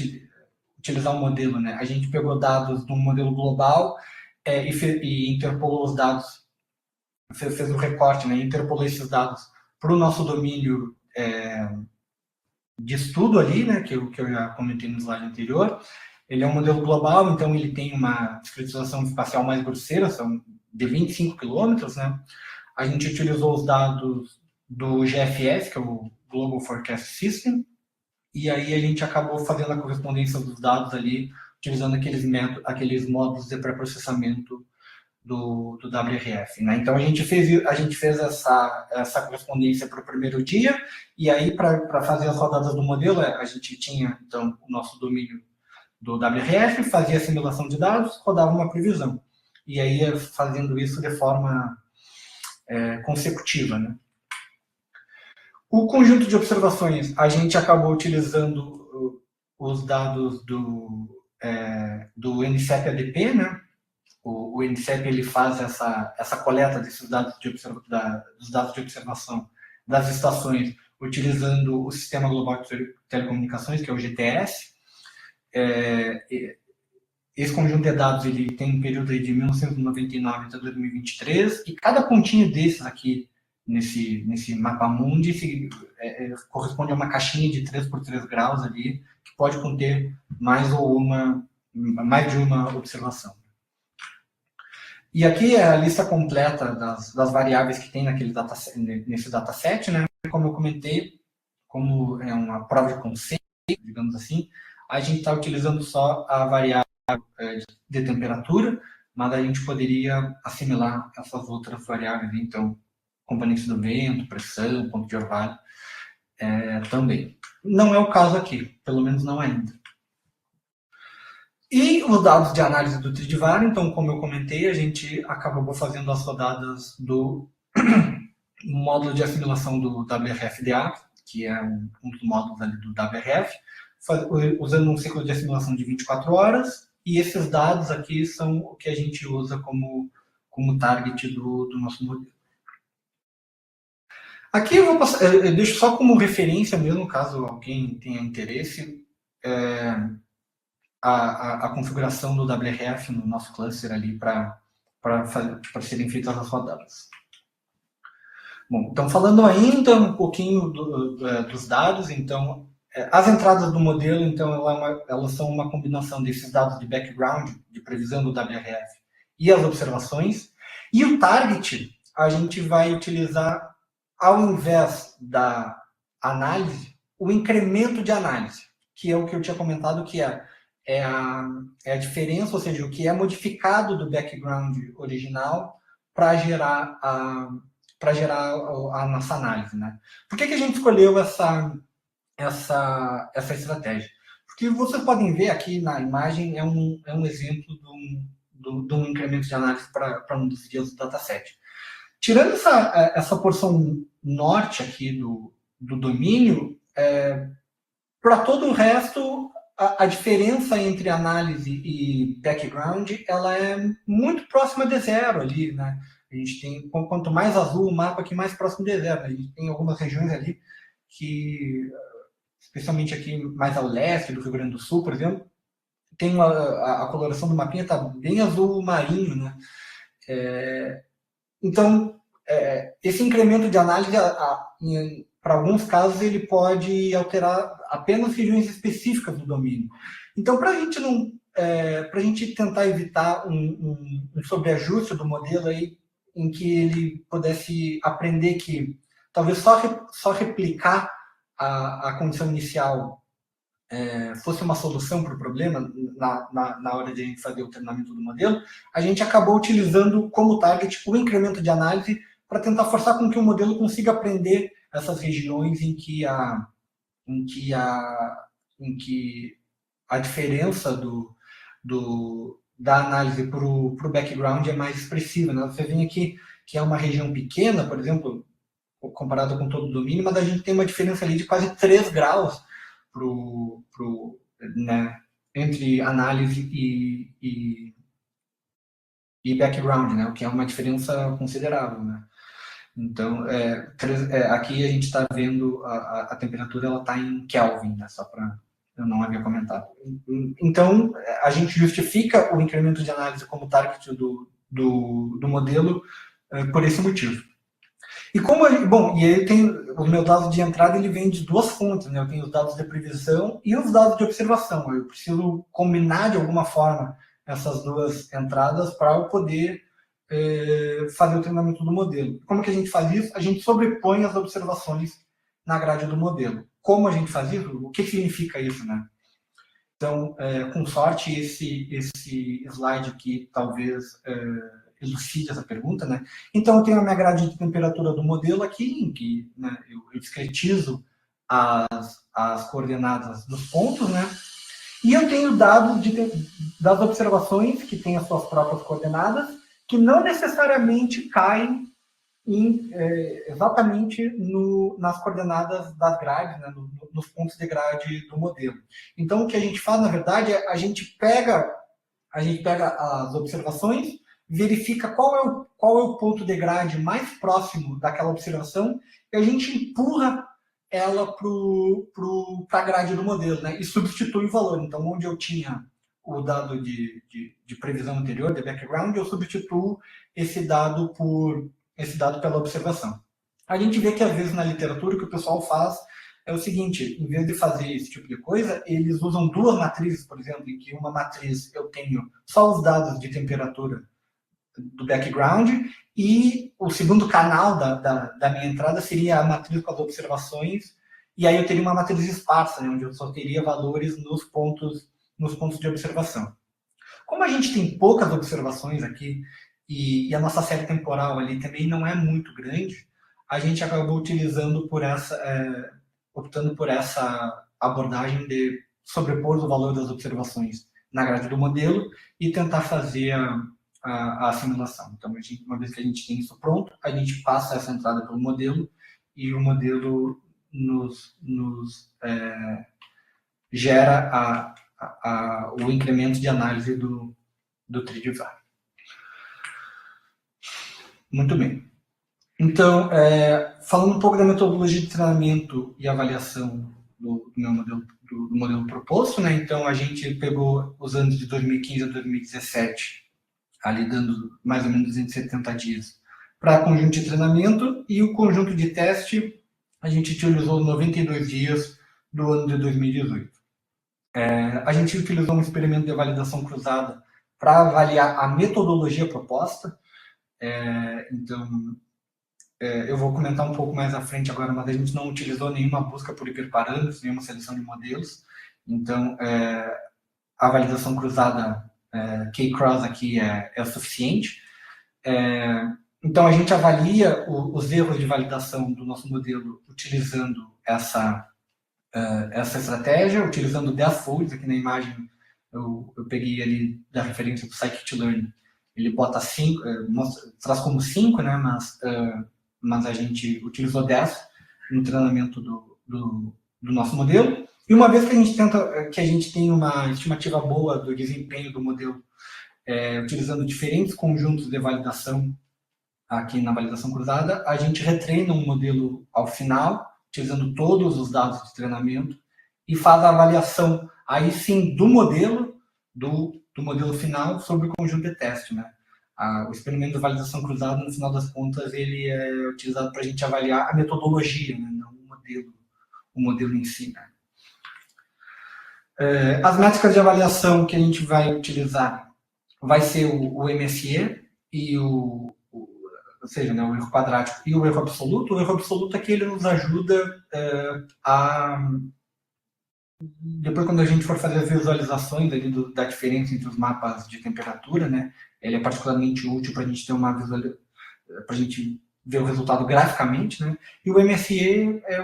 utilizar o modelo, né? A gente pegou dados de um modelo global e interpolou os dados, fez o recorte, né? Interpolou esses dados para o nosso domínio de estudo ali, né? Que eu já comentei no slide anterior. Ele é um modelo global, então ele tem uma discretização espacial mais grosseira, são de 25 quilômetros, né? A gente utilizou os dados do GFS, que é o Global Forecast System, e aí a gente acabou fazendo a correspondência dos dados ali, utilizando aqueles módulos de pré-processamento do WRF, né? Então a gente fez essa correspondência para o primeiro dia, e aí para fazer as rodadas do modelo, a gente tinha então o nosso domínio do WRF, fazia a simulação de dados, rodava uma previsão. E aí fazendo isso de forma consecutiva, né? O conjunto de observações, a gente acabou utilizando os dados do NCEP-ADP, né? O NCEP ele faz essa coleta desses dados dos dados de observação das estações, utilizando o Sistema Global de Telecomunicações, que é o GTS. Esse conjunto de dados ele tem um período de 1999 até 2023, e cada pontinho desses aqui, nesse mapa mundi, corresponde a uma caixinha de 3 por 3 graus ali, que pode conter mais de uma observação. E aqui é a lista completa das variáveis que tem nesse dataset, né? Como eu comentei, como é uma prova de conceito, digamos assim, a gente está utilizando só a variável de temperatura, mas a gente poderia assimilar essas outras variáveis, então, componentes do vento, pressão, ponto de orvalho, também. Não é o caso aqui, pelo menos não ainda. E os dados de análise do Tridivar, então, como eu comentei, a gente acabou fazendo as rodadas do módulo de assimilação do WRF-DA, que é um dos módulos ali do WRF, usando um ciclo de assimilação de 24 horas, e esses dados aqui são o que a gente usa como target do nosso modelo. Aqui eu deixo só como referência mesmo, caso alguém tenha interesse, a configuração do WRF no nosso cluster ali para serem feitas as rodadas. Bom, então falando ainda um pouquinho dos dados, então as entradas do modelo, então elas são uma combinação desses dados de background, de previsão do WRF e as observações, e o target a gente vai utilizar, ao invés da análise, o incremento de análise, que é o que eu tinha comentado, que é a diferença, ou seja, o que é modificado do background original para gerar a nossa análise, né? Por que a gente escolheu essa estratégia? Porque vocês podem ver aqui na imagem, é um exemplo de um incremento de análise para um dos dias do dataset. Tirando essa porção norte aqui do domínio, para todo o resto, a diferença entre análise e background, ela é muito próxima de zero ali, né? A gente tem, quanto mais azul o mapa, aqui mais próximo de zero. A gente tem algumas regiões ali que, especialmente aqui mais ao leste do Rio Grande do Sul, por exemplo, tem a coloração do mapinha está bem azul marinho, né? Então, esse incremento de análise, para alguns casos, ele pode alterar apenas regiões específicas do domínio. Então, para a gente tentar evitar um sobreajuste do modelo aí, em que ele pudesse aprender que talvez só replicar a condição inicial fosse uma solução para o problema na hora de a gente fazer o treinamento do modelo, a gente acabou utilizando como target o incremento de análise para tentar forçar com que o modelo consiga aprender essas regiões em que a diferença da análise para o background é mais expressiva, né? Você vê aqui que é uma região pequena, por exemplo, comparado com todo o domínio, mas a gente tem uma diferença ali de quase 3 graus né, entre análise e background, né? O que é uma diferença considerável, né? Então, aqui a gente está vendo a temperatura, ela está em Kelvin, né? Só para eu não havia comentado. Então, a gente justifica o incremento de análise como target do modelo por esse motivo. E e aí tem o meu dado de entrada, ele vem de 2 fontes, né? Eu tenho os dados de previsão e os dados de observação. Eu preciso combinar de alguma forma essas 2 entradas para eu poder fazer o treinamento do modelo. Como que a gente faz isso? A gente sobrepõe as observações na grade do modelo. Como a gente faz isso? O que significa isso, né? Então, com sorte, esse slide aqui talvez elucide essa pergunta, né? Então, eu tenho a minha grade de temperatura do modelo aqui, em que, né, eu discretizo as coordenadas dos pontos, né? E eu tenho dados das observações, que têm as suas próprias coordenadas, que não necessariamente caem exatamente nas coordenadas das grades, né, nos pontos de grade do modelo. Então, o que a gente faz, na verdade, é a gente pega as observações, verifica qual é o ponto de grade mais próximo daquela observação e a gente empurra ela para a grade do modelo, né, e substitui o valor. Então, onde eu tinha o dado de previsão anterior, de background, eu substituo esse dado pela observação. A gente vê que, às vezes, na literatura, o que o pessoal faz é o seguinte: em vez de fazer esse tipo de coisa, eles usam 2 matrizes, por exemplo, em que uma matriz eu tenho só os dados de temperatura do background e o segundo canal da minha entrada seria a matriz com as observações, e aí eu teria uma matriz esparsa, né, onde eu só teria valores nos pontos de observação. Como a gente tem poucas observações aqui e a nossa série temporal ali também não é muito grande, a gente acabou optando por essa abordagem de sobrepor o valor das observações na grade do modelo e tentar fazer a simulação. Então, uma vez que a gente tem isso pronto, a gente passa essa entrada pelo modelo e o modelo nos gera o incremento de análise do Tridivar. Muito bem. Então, falando um pouco da metodologia de treinamento e avaliação do meu modelo, do modelo proposto, né? Então, a gente pegou os anos de 2015 a 2017, ali dando mais ou menos 270 dias para conjunto de treinamento, e o conjunto de teste a gente utilizou 92 dias do ano de 2018. A gente utilizou um experimento de validação cruzada para avaliar a metodologia proposta. Então, eu vou comentar um pouco mais à frente agora, mas a gente não utilizou nenhuma busca por hiperparâmetros, nenhuma seleção de modelos. Então, a validação cruzada K-cross aqui é suficiente. Então, a gente avalia os erros de validação do nosso modelo utilizando essa estratégia, utilizando 10 folds. Aqui na imagem eu peguei ali da referência do Scikit-learn ele bota 5, traz como 5, né? Mas a gente utilizou 10 no treinamento do nosso modelo. E uma vez que a gente tem uma estimativa boa do desempenho do modelo, utilizando diferentes conjuntos de validação aqui na validação cruzada, a gente retreina um modelo ao final, utilizando todos os dados de treinamento, e faz a avaliação, aí sim, do modelo final sobre o conjunto de teste, né? O experimento de validação cruzada, no final das contas, ele é utilizado para a gente avaliar a metodologia, né? Não o modelo em si, né? As métricas de avaliação que a gente vai utilizar vai ser o MSE e ou seja, né, o erro quadrático e o erro absoluto. O erro absoluto é que ele nos ajuda depois, quando a gente for fazer as visualizações ali da diferença entre os mapas de temperatura, né, ele é particularmente útil para a gente ter uma para a gente ver o resultado graficamente, né? E o MSE é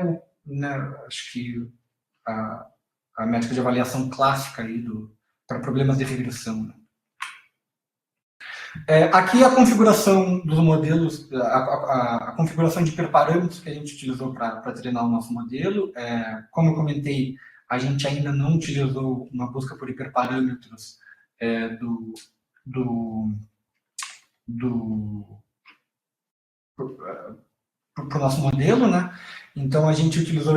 acho que a métrica de avaliação clássica aí para problemas de regressão, né? Aqui a configuração dos modelos, a configuração de hiperparâmetros que a gente utilizou para treinar o nosso modelo. Como eu comentei, a gente ainda não utilizou uma busca por hiperparâmetros para o nosso modelo, né? Então a gente utilizou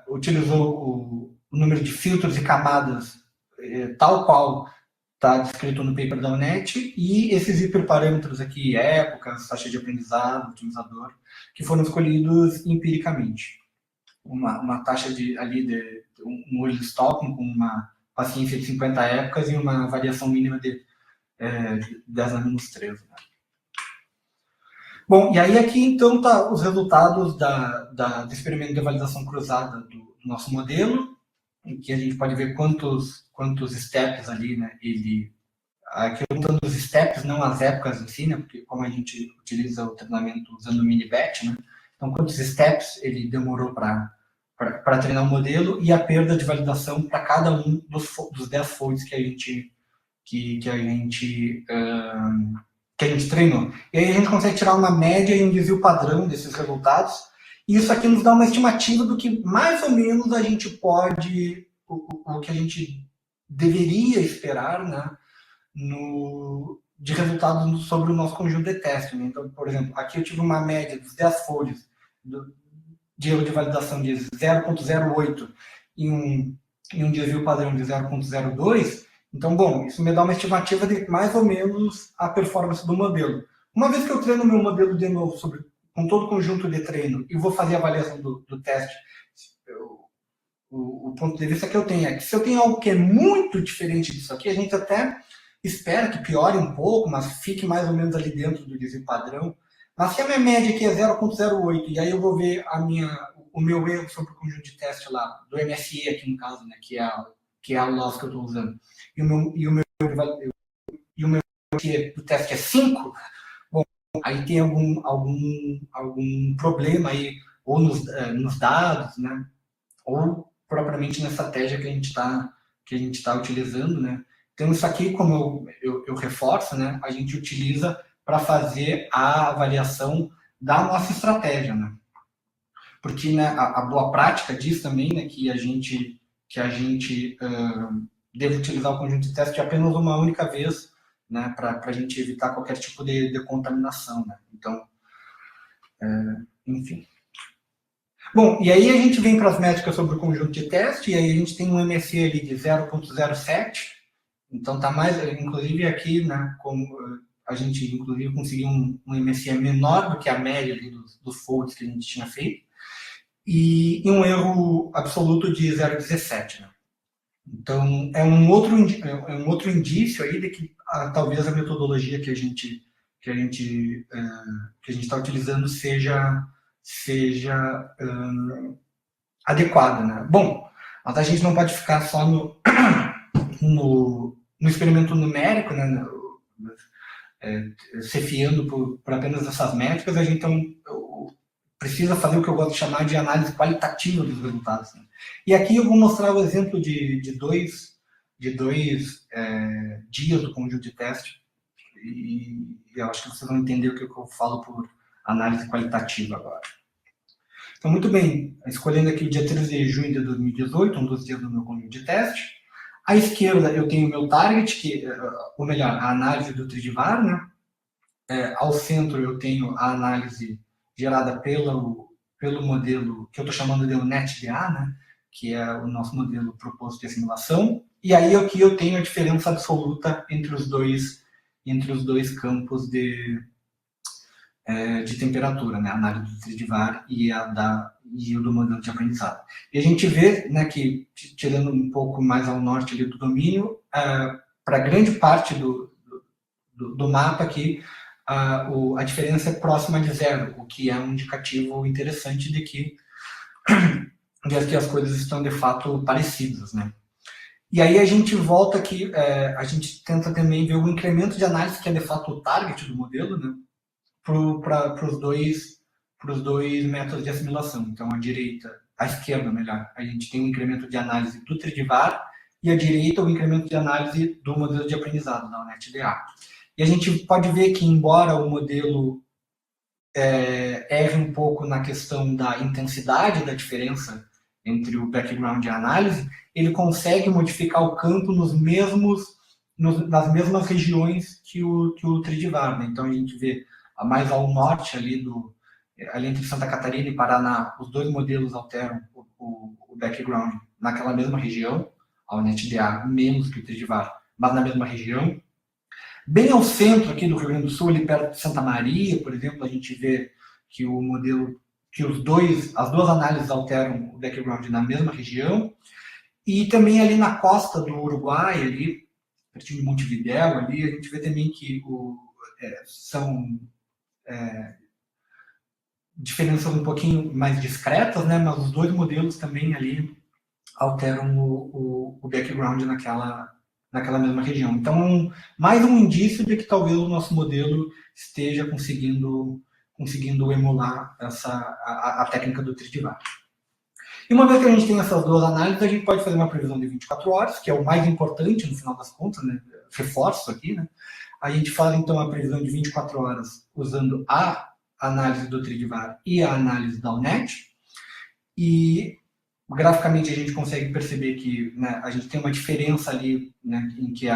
utilizou o número de filtros e camadas tal qual está descrito no paper da UNET, e esses hiperparâmetros aqui, épocas, taxa de aprendizado, otimizador, que foram escolhidos empiricamente. Uma taxa um olho de Stockholm com uma paciência de 50 épocas e uma variação mínima de 10 a menos 13. Né? Bom, e aí aqui então tá os resultados do experimento de validação cruzada do nosso modelo, em que a gente pode ver quantos steps ali, né? Aqui eu estou nos steps, não as épocas em si, né? Porque como a gente utiliza o treinamento usando o mini-batch, né? Então, quantos steps ele demorou para treinar o modelo e a perda de validação para cada um dos 10 folds que a gente treinou. E aí a gente consegue tirar uma média e um desvio padrão desses resultados. E isso aqui nos dá uma estimativa do que mais ou menos a gente pode, o que a gente deveria esperar, né, de resultados sobre o nosso conjunto de teste. Né? Então, por exemplo, aqui eu tive uma média dos 10 folhas de erro de validação de 0,08 e um desvio padrão de 0,02. Então, bom, isso me dá uma estimativa de mais ou menos a performance do modelo. Uma vez que eu treino meu modelo de novo com todo o conjunto de treino e vou fazer a avaliação do teste, o ponto de vista que eu tenho é que se eu tenho algo que é muito diferente disso aqui, a gente até espera que piore um pouco, mas fique mais ou menos ali dentro do desvio padrão. Mas se a minha média aqui é 0,08 e aí eu vou ver o meu erro sobre o conjunto de teste lá, do MSE aqui no caso, né, que é a loss que eu estou usando, e o meu do teste é 5, bom, aí tem algum problema aí, ou nos dados, né, ou propriamente na estratégia que a gente está utilizando, né. Então isso aqui, como eu reforço, né, a gente utiliza para fazer a avaliação da nossa estratégia, né. Porque, né, a boa prática diz também, né, que a gente deve utilizar o conjunto de teste apenas uma única vez, né, para a gente evitar qualquer tipo de contaminação, né. Então, enfim. Bom, e aí a gente vem para as métricas sobre o conjunto de teste, e aí a gente tem um MSE ali de 0,07, então tá mais, inclusive aqui, né, como a gente inclusive conseguiu um MSE menor do que a média ali dos folds que a gente tinha feito, e um erro absoluto de 0,17, né. Então, é um outro indício aí de que talvez a metodologia que a gente está utilizando seja adequada, né? Bom, mas a gente não pode ficar só no experimento numérico, né? Se fiando por apenas essas métricas. A gente então precisa fazer o que eu gosto de chamar de análise qualitativa dos resultados, né? E aqui eu vou mostrar o exemplo de dois dias do conjunto de teste e eu acho que vocês vão entender o que eu falo por análise qualitativa agora. Então, muito bem, escolhendo aqui o dia 13 de junho de 2018, um dos dias do meu convite de teste. À esquerda eu tenho o meu target, ou melhor, a análise do Tridivar, né? Ao centro eu tenho a análise gerada pelo modelo que eu estou chamando de NetDA, né? Que é o nosso modelo proposto de assimilação. E aí aqui eu tenho a diferença absoluta entre os dois campos de temperatura, né? A análise do Tridivar e o do modelo de aprendizado. E a gente vê, né, que, tirando um pouco mais ao norte ali do domínio, para grande parte do mapa aqui, a diferença é próxima de zero, o que é um indicativo interessante de que as coisas estão de fato parecidas, né? E aí a gente volta aqui, a gente tenta também ver o incremento de análise, que é de fato o target do modelo, né? Para os dois métodos de assimilação. Então, a esquerda, melhor, a gente tem um incremento de análise do Tridivar e a direita o incremento de análise do modelo de aprendizado, da NetDA. E a gente pode ver que, embora o modelo erre um pouco na questão da intensidade da diferença entre o background e a análise, ele consegue modificar o campo nas mesmas regiões que o Tridivar, né? Então, a gente vê mais ao norte ali entre Santa Catarina e Paraná, os dois modelos alteram o background naquela mesma região, a NetDA menos que o Tridivar, mas na mesma região. Bem ao centro aqui do Rio Grande do Sul, ali perto de Santa Maria, por exemplo, a gente vê que o modelo, que as duas análises alteram o background na mesma região. E também ali na costa do Uruguai, ali, pertinho de Montevidéu, ali, a gente vê também que são diferenças um pouquinho mais discretas, né? Mas os dois modelos também ali alteram o background naquela mesma região. Então, mais um indício de que talvez o nosso modelo esteja conseguindo emular a técnica do Tridivar. E uma vez que a gente tem essas duas análises, a gente pode fazer uma previsão de 24 horas, que é o mais importante no final das contas, né? Reforço aqui, né? A gente faz, então, a previsão de 24 horas usando a análise do Tridivar e a análise da UNET. E, graficamente, a gente consegue perceber que, né, a gente tem uma diferença ali, né, em que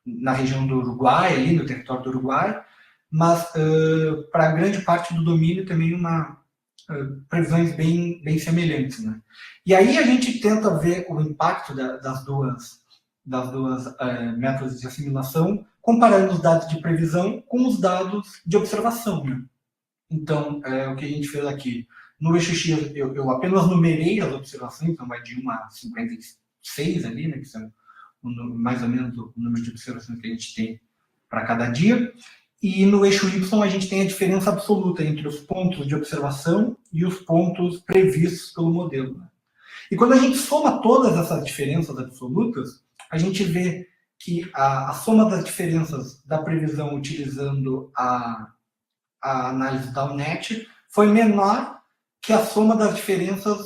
na região do Uruguai, ali no território do Uruguai, mas para grande parte do domínio também previsões bem semelhantes, né? E aí a gente tenta ver o impacto das duas métodos de assimilação, comparando os dados de previsão com os dados de observação, né? Então, o que a gente fez aqui, no eixo X, eu apenas numerei as observações, então vai de 1 a 56 ali, né, que são mais ou menos o número de observações que a gente tem para cada dia. E no eixo Y a gente tem a diferença absoluta entre os pontos de observação e os pontos previstos pelo modelo, né? E quando a gente soma todas essas diferenças absolutas, a gente vê que a soma das diferenças da previsão utilizando a análise da UNET foi menor que a soma das diferenças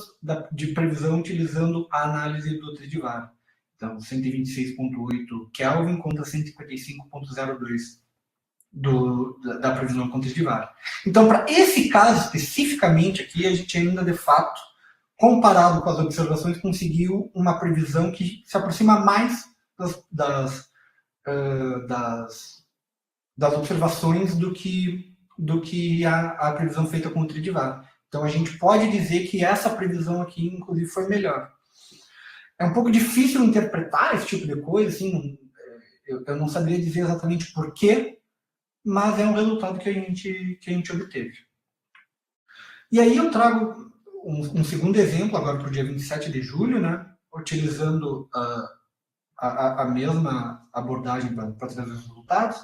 de previsão utilizando a análise do Tridivar. Então, 126.8 Kelvin contra 155.02 da previsão com Tridivar. Então, para esse caso especificamente aqui, a gente ainda, de fato, comparado com as observações, conseguiu uma previsão que se aproxima mais das observações do que a previsão feita com o Tridivar. Então, a gente pode dizer que essa previsão aqui, inclusive, foi melhor. É um pouco difícil interpretar esse tipo de coisa, assim, eu não saberia dizer exatamente por quê, mas é um resultado que a gente obteve. E aí eu trago um segundo exemplo agora para o dia 27 de julho, né, utilizando a mesma abordagem para trazer os resultados.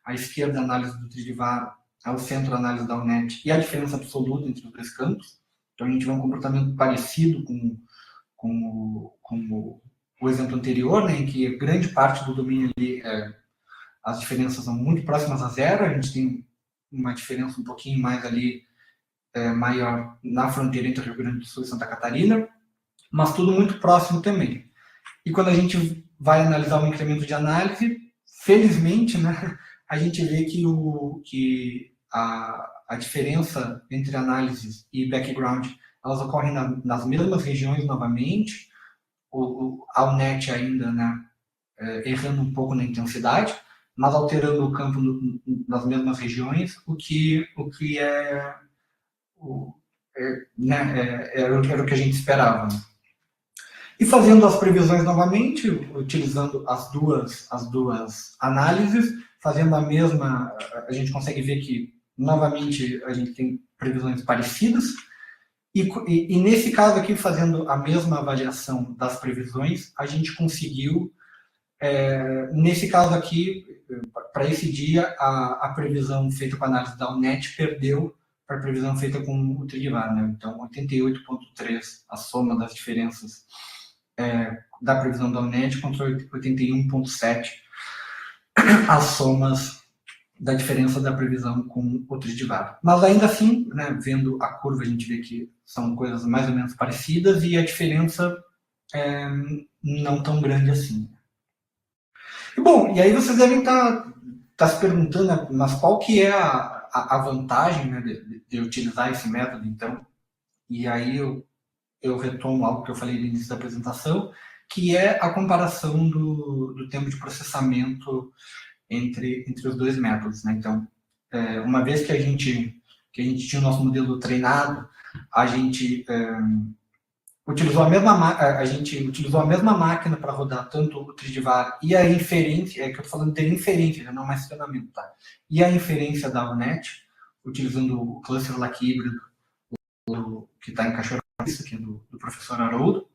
À esquerda, a análise do Tridivar, ao centro, a análise da UNET e a diferença absoluta entre os dois campos. Então, a gente vê um comportamento parecido com o exemplo anterior, né, em que grande parte do domínio ali, as diferenças são muito próximas a zero. A gente tem uma diferença um pouquinho mais ali, maior na fronteira entre o Rio Grande do Sul e Santa Catarina, mas tudo muito próximo também. E quando a gente vai analisar o incremento de análise, felizmente, né, a gente vê que a diferença entre análises e background, elas ocorrem nas mesmas regiões novamente, a UNET ainda, né, errando um pouco na intensidade, mas alterando o campo nas mesmas regiões, o que era o que a gente esperava. Né? E fazendo as previsões novamente, utilizando as duas análises, fazendo a mesma, a gente consegue ver que, novamente, a gente tem previsões parecidas, e nesse caso aqui, fazendo a mesma avaliação das previsões, a gente conseguiu, nesse caso aqui, para esse dia, a previsão feita com a análise da UNET perdeu para a previsão feita com o Tridivar, né? Então, 88,3 a soma das diferenças da previsão da UNET contra 81,7 as somas da diferença da previsão com o Tridivar. Mas ainda assim, né, vendo a curva, a gente vê que são coisas mais ou menos parecidas e a diferença não tão grande assim. E, bom, e aí vocês devem estar se perguntando, né, mas qual que é a vantagem, né, de utilizar esse método, então? E aí eu retomo algo que eu falei no início da apresentação, que é a comparação do tempo de processamento entre os dois métodos, né? Então, uma vez que a gente tinha o nosso modelo treinado, a gente utilizou a mesma máquina para rodar tanto o Tridivar e a inferência, que eu estou falando de inferência, não mais treinamento, tá? E a inferência da UNET, utilizando o cluster LAC híbrido, que está em Cachoeira, que é do professor Haroldo.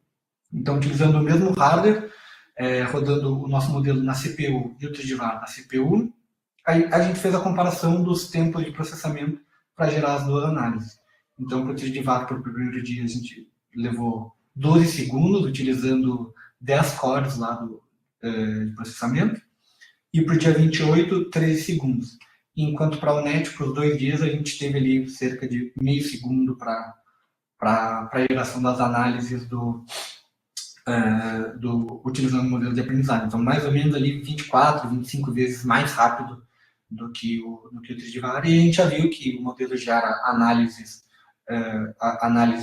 Então, utilizando o mesmo hardware, rodando o nosso modelo na CPU e o Tridivar na CPU, a gente fez a comparação dos tempos de processamento para gerar as duas análises. Então, para o Tridivar, para o primeiro dia, a gente levou 12 segundos, utilizando 10 cores lá de processamento, e para o dia 28, 13 segundos. Enquanto para a UNET, para os 2 dias, a gente teve ali cerca de meio segundo para a geração das análises utilizando o modelo de aprendizagem. Então, mais ou menos ali 24, 25 vezes mais rápido do que o Tridivar. E a gente já viu que o modelo gera análises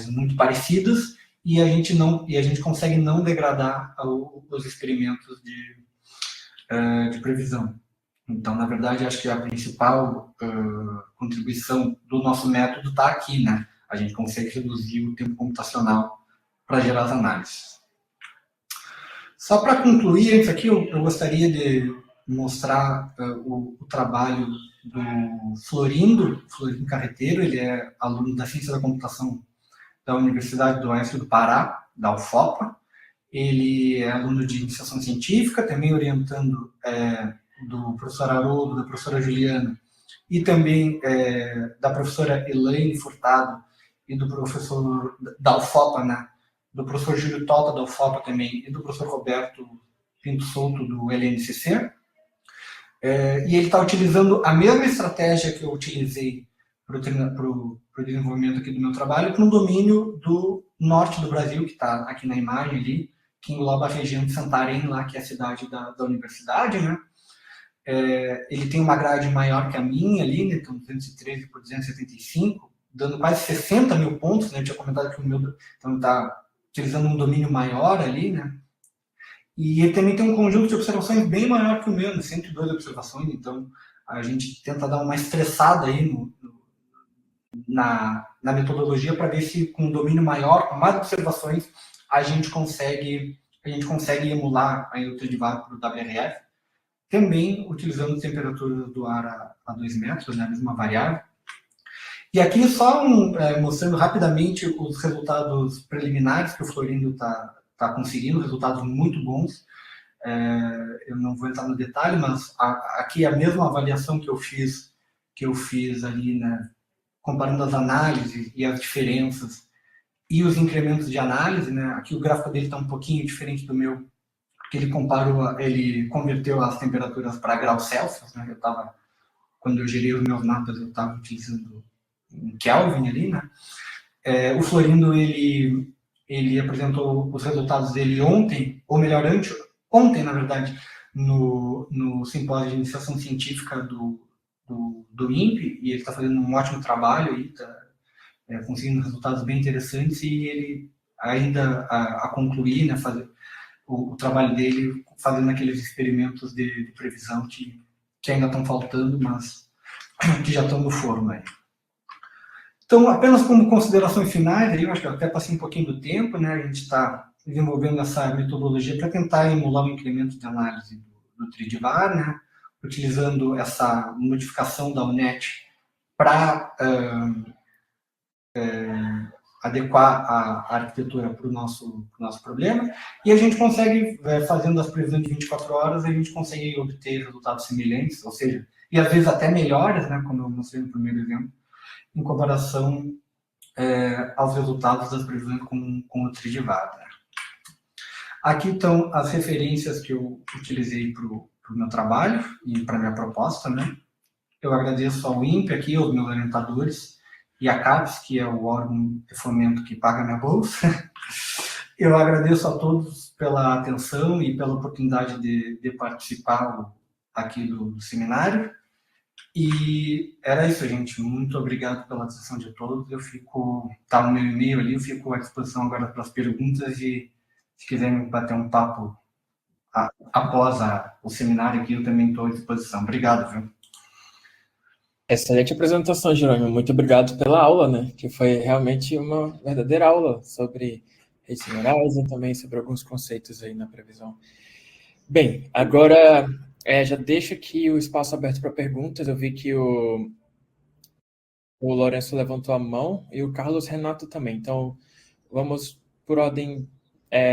muito parecidas e a gente consegue não degradar os experimentos de previsão. Então, na verdade, acho que a principal contribuição do nosso método está aqui, né? A gente consegue reduzir o tempo computacional para gerar as análises. Só para concluir, antes aqui, eu gostaria de mostrar o trabalho do Florindo Carreteiro. Ele é aluno da Ciência da Computação da Universidade do Oeste do Pará, da UFOPA. Ele é aluno de iniciação científica, também orientando do professor Haroldo, da professora Juliana, e também da professora Elaine Furtado e do professor da UFOPA, né? Do professor Júlio Tota, da UFOPA também, e do professor Roberto Pinto Souto, do LNCC. E ele está utilizando a mesma estratégia que eu utilizei para o desenvolvimento aqui do meu trabalho, para um domínio do norte do Brasil, que está aqui na imagem ali, que engloba a região de Santarém, lá, que é a cidade da universidade, né? Ele tem uma grade maior que a minha ali, né? Então 213 por 275, dando quase 60 mil pontos, né? Eu tinha comentado que o meu está utilizando um domínio maior ali, né? E ele também tem um conjunto de observações bem maior que o meu, né? 102 observações, então a gente tenta dar uma estressada aí na metodologia para ver se com um domínio maior, com mais observações, a gente consegue emular a o Tridivar para o WRF, também utilizando temperaturas do ar a 2 metros, né? A mesma variável. E aqui só mostrando rapidamente os resultados preliminares que o Florindo está conseguindo, resultados muito bons. Eu não vou entrar no detalhe, mas aqui a mesma avaliação que eu fiz ali, né, comparando as análises e as diferenças e os incrementos de análise, né? Aqui o gráfico dele está um pouquinho diferente do meu, porque ele converteu as temperaturas para graus Celsius, né? Quando eu gerei os meus mapas, eu estava utilizando em Kelvin ali, né? O Florindo, ele apresentou os resultados dele ontem, ou melhor, ontem, na verdade, no simpósio de iniciação científica do INPE, e ele está fazendo um ótimo trabalho aí, está conseguindo resultados bem interessantes, e ele ainda a concluir, né, fazer o trabalho dele fazendo aqueles experimentos de previsão que ainda estão faltando, mas que já estão no forno aí. Então, apenas como considerações finais, aí eu acho que eu até passei um pouquinho do tempo, né? A gente está desenvolvendo essa metodologia para tentar emular o incremento de análise do Tridivar, né? Utilizando essa modificação da UNET para adequar a arquitetura para o nosso problema, e a gente consegue, fazendo as previsões de 24 horas, a gente consegue obter resultados semelhantes, ou seja, e às vezes até melhores, né, como eu mostrei no primeiro exemplo, em comparação aos resultados das previsões com o Tridivar. Né? Aqui estão as referências que eu utilizei para o meu trabalho e para a minha proposta. Né? Eu agradeço ao INPE aqui, aos meus orientadores, e a CAPES, que é o órgão de fomento que paga minha bolsa. Eu agradeço a todos pela atenção e pela oportunidade de participar aqui do seminário. E era isso, gente. Muito obrigado pela atenção de todos. Tá no meu e-mail ali, eu fico à disposição agora para as perguntas, e se quiserem bater um papo após o seminário aqui, eu também estou à disposição. Obrigado, viu? Excelente apresentação, Jerônimo. Muito obrigado pela aula, né? Que foi realmente uma verdadeira aula sobre redes neurais e também sobre alguns conceitos aí na previsão. Bem, agora já deixo aqui o espaço aberto para perguntas. Eu vi que o Lourenço levantou a mão e o Carlos Renato também. Então, vamos por ordem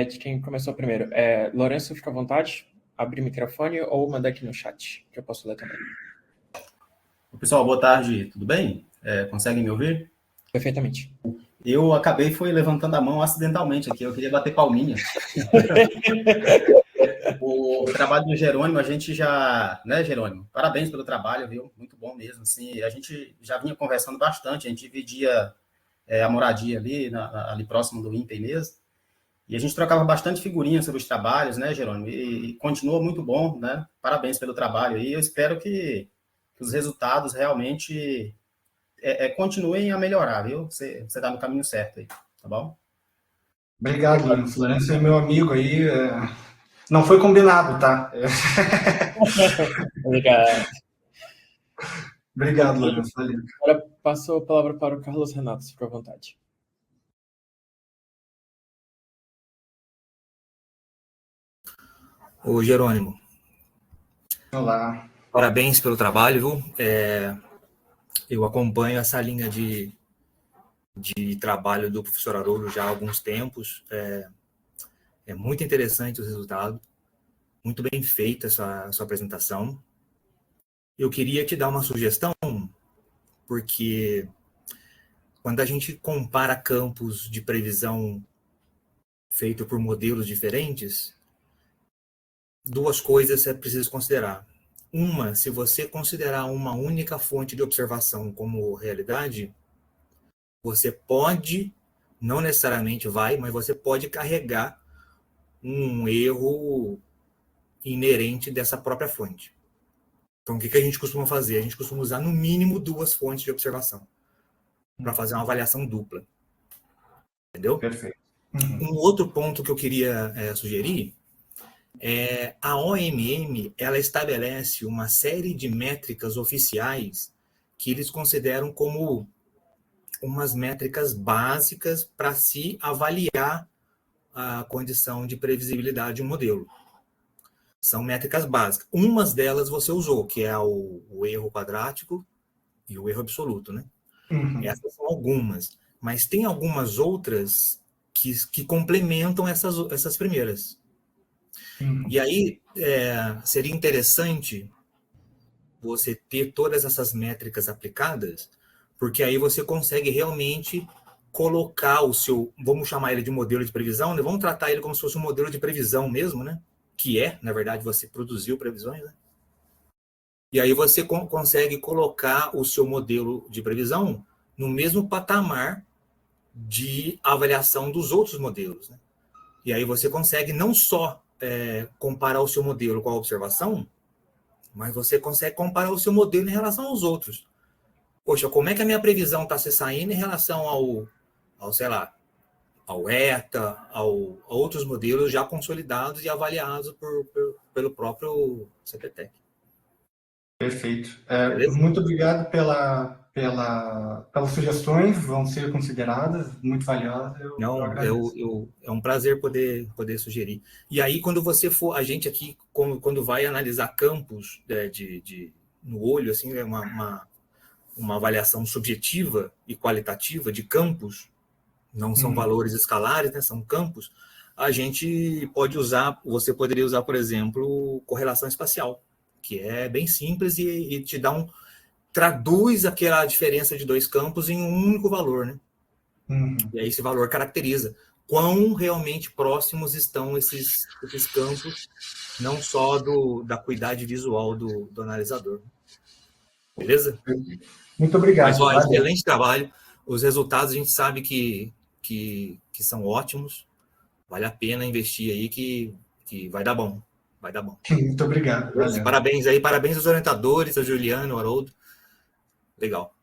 de quem começou primeiro. Lourenço, fica à vontade, abrir o microfone ou mandar aqui no chat, que eu posso ler também. Pessoal, boa tarde, tudo bem? Conseguem me ouvir? Perfeitamente. Eu fui levantando a mão acidentalmente aqui, eu queria bater palminha. O trabalho do Jerônimo, a gente já... Né, Jerônimo? Parabéns pelo trabalho, viu? Muito bom mesmo, assim. A gente já vinha conversando bastante, a gente dividia a moradia ali próximo do INPE mesmo, e a gente trocava bastante figurinhas sobre os trabalhos, né, Jerônimo? E continua muito bom, né? Parabéns pelo trabalho, e eu espero que os resultados realmente continuem a melhorar, viu? Você está no caminho certo aí, tá bom? Obrigado, Lourenço. Lourenço é meu amigo aí. Não foi combinado, tá? Obrigado. Obrigado, Lourenço. Valeu. Agora passo a palavra para o Carlos Renato, fica à vontade. Ô, Jerônimo. Olá. Parabéns pelo trabalho, viu? Eu acompanho essa linha de trabalho do professor Haroldo já há alguns tempos. É muito interessante o resultado, muito bem feita a sua apresentação. Eu queria te dar uma sugestão, porque quando a gente compara campos de previsão feito por modelos diferentes, duas coisas é preciso considerar. Uma, se você considerar uma única fonte de observação como realidade, você pode, não necessariamente vai, mas você pode carregar um erro inerente dessa própria fonte. Então, o que a gente costuma fazer? A gente costuma usar, no mínimo, duas fontes de observação para fazer uma avaliação dupla. Entendeu? Perfeito. Um outro ponto que eu queria sugerir a OMM, ela estabelece uma série de métricas oficiais que eles consideram como umas métricas básicas para se avaliar a condição de previsibilidade de um modelo. São métricas básicas. Umas delas você usou, que é o erro quadrático e o erro absoluto, né? Essas são algumas. Mas tem algumas outras que complementam essas primeiras. E aí, seria interessante você ter todas essas métricas aplicadas, porque aí você consegue realmente colocar o seu, vamos chamar ele de modelo de previsão, né? Vamos tratar ele como se fosse um modelo de previsão mesmo, né? Que na verdade, você produziu previsões, né? E aí você consegue colocar o seu modelo de previsão no mesmo patamar de avaliação dos outros modelos, né? E aí você consegue não só comparar o seu modelo com a observação, mas você consegue comparar o seu modelo em relação aos outros. Poxa, como é que a minha previsão está se saindo em relação sei lá, ao ETA, a outros modelos já consolidados e avaliados pelo próprio CPTEC. Perfeito. Beleza? Muito obrigado pelas sugestões, vão ser consideradas, muito valiosas. Eu agradeço. É um prazer poder sugerir. E aí, quando você for, a gente aqui, quando vai analisar campos no olho, assim, é uma avaliação subjetiva e qualitativa de campos, não são valores escalares, né, são campos, a gente você poderia usar, por exemplo, correlação espacial, que é bem simples e te traduz aquela diferença de dois campos em um único valor, né? E aí esse valor caracteriza quão realmente próximos estão esses campos, não só da acuidade visual do analisador. Beleza? Muito obrigado. Mas, ó, excelente trabalho. Os resultados a gente sabe que são ótimos. Vale a pena investir aí que vai dar bom. Vai dar bom. Muito obrigado. Valeu. Parabéns aí, parabéns aos orientadores, a Juliana, o Haroldo. Legal.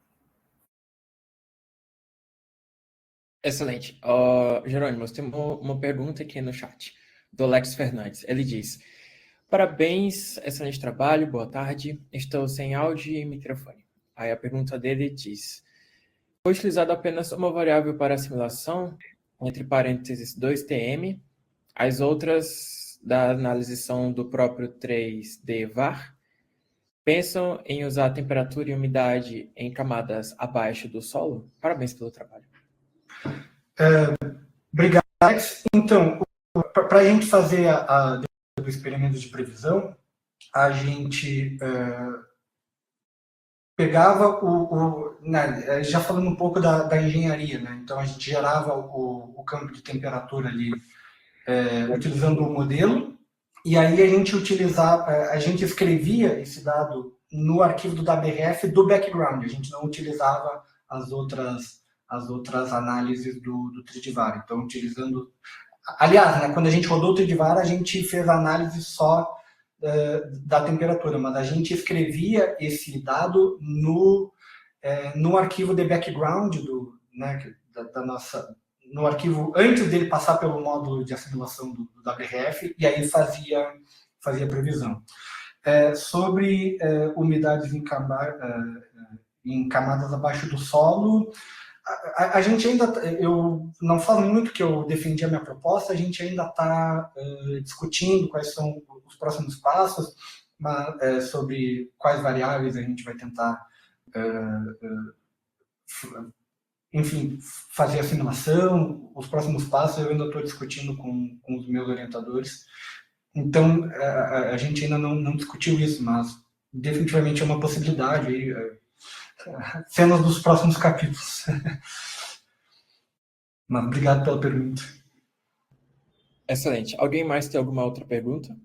Excelente. Jerônimo, temos uma pergunta aqui no chat, do Alex Fernandes. Ele diz: parabéns, excelente trabalho, boa tarde. Estou sem áudio e microfone. Aí a pergunta dele diz: foi utilizado apenas uma variável para a simulação, entre parênteses 2TM, as outras da análise são do próprio 3D VAR? Pensam em usar temperatura e umidade em camadas abaixo do solo? Parabéns pelo trabalho. Obrigado, Alex. Então, para a gente fazer o experimento de previsão, a gente pegava já falando um pouco da engenharia, né? Então a gente gerava o campo de temperatura ali utilizando o modelo, e aí a gente escrevia esse dado no arquivo do WRF do background, a gente não utilizava as outras análises do Tridivar. Então, utilizando... Aliás, né, quando a gente rodou o Tridivar, a gente fez a análise só da temperatura, mas a gente escrevia esse dado no arquivo de background no arquivo antes dele passar pelo módulo de assimilação do WRF, e aí fazia previsão. Sobre umidades em camadas abaixo do solo, a gente ainda, eu não falo muito que eu defendi a minha proposta, a gente ainda está discutindo quais são os próximos passos, sobre quais variáveis a gente vai tentar, enfim, fazer a simulação, os próximos passos eu ainda estou discutindo com os meus orientadores. Então, a gente ainda não discutiu isso, mas definitivamente é uma possibilidade, cenas dos próximos capítulos. Mas obrigado pela pergunta. Excelente. Alguém mais tem alguma outra pergunta?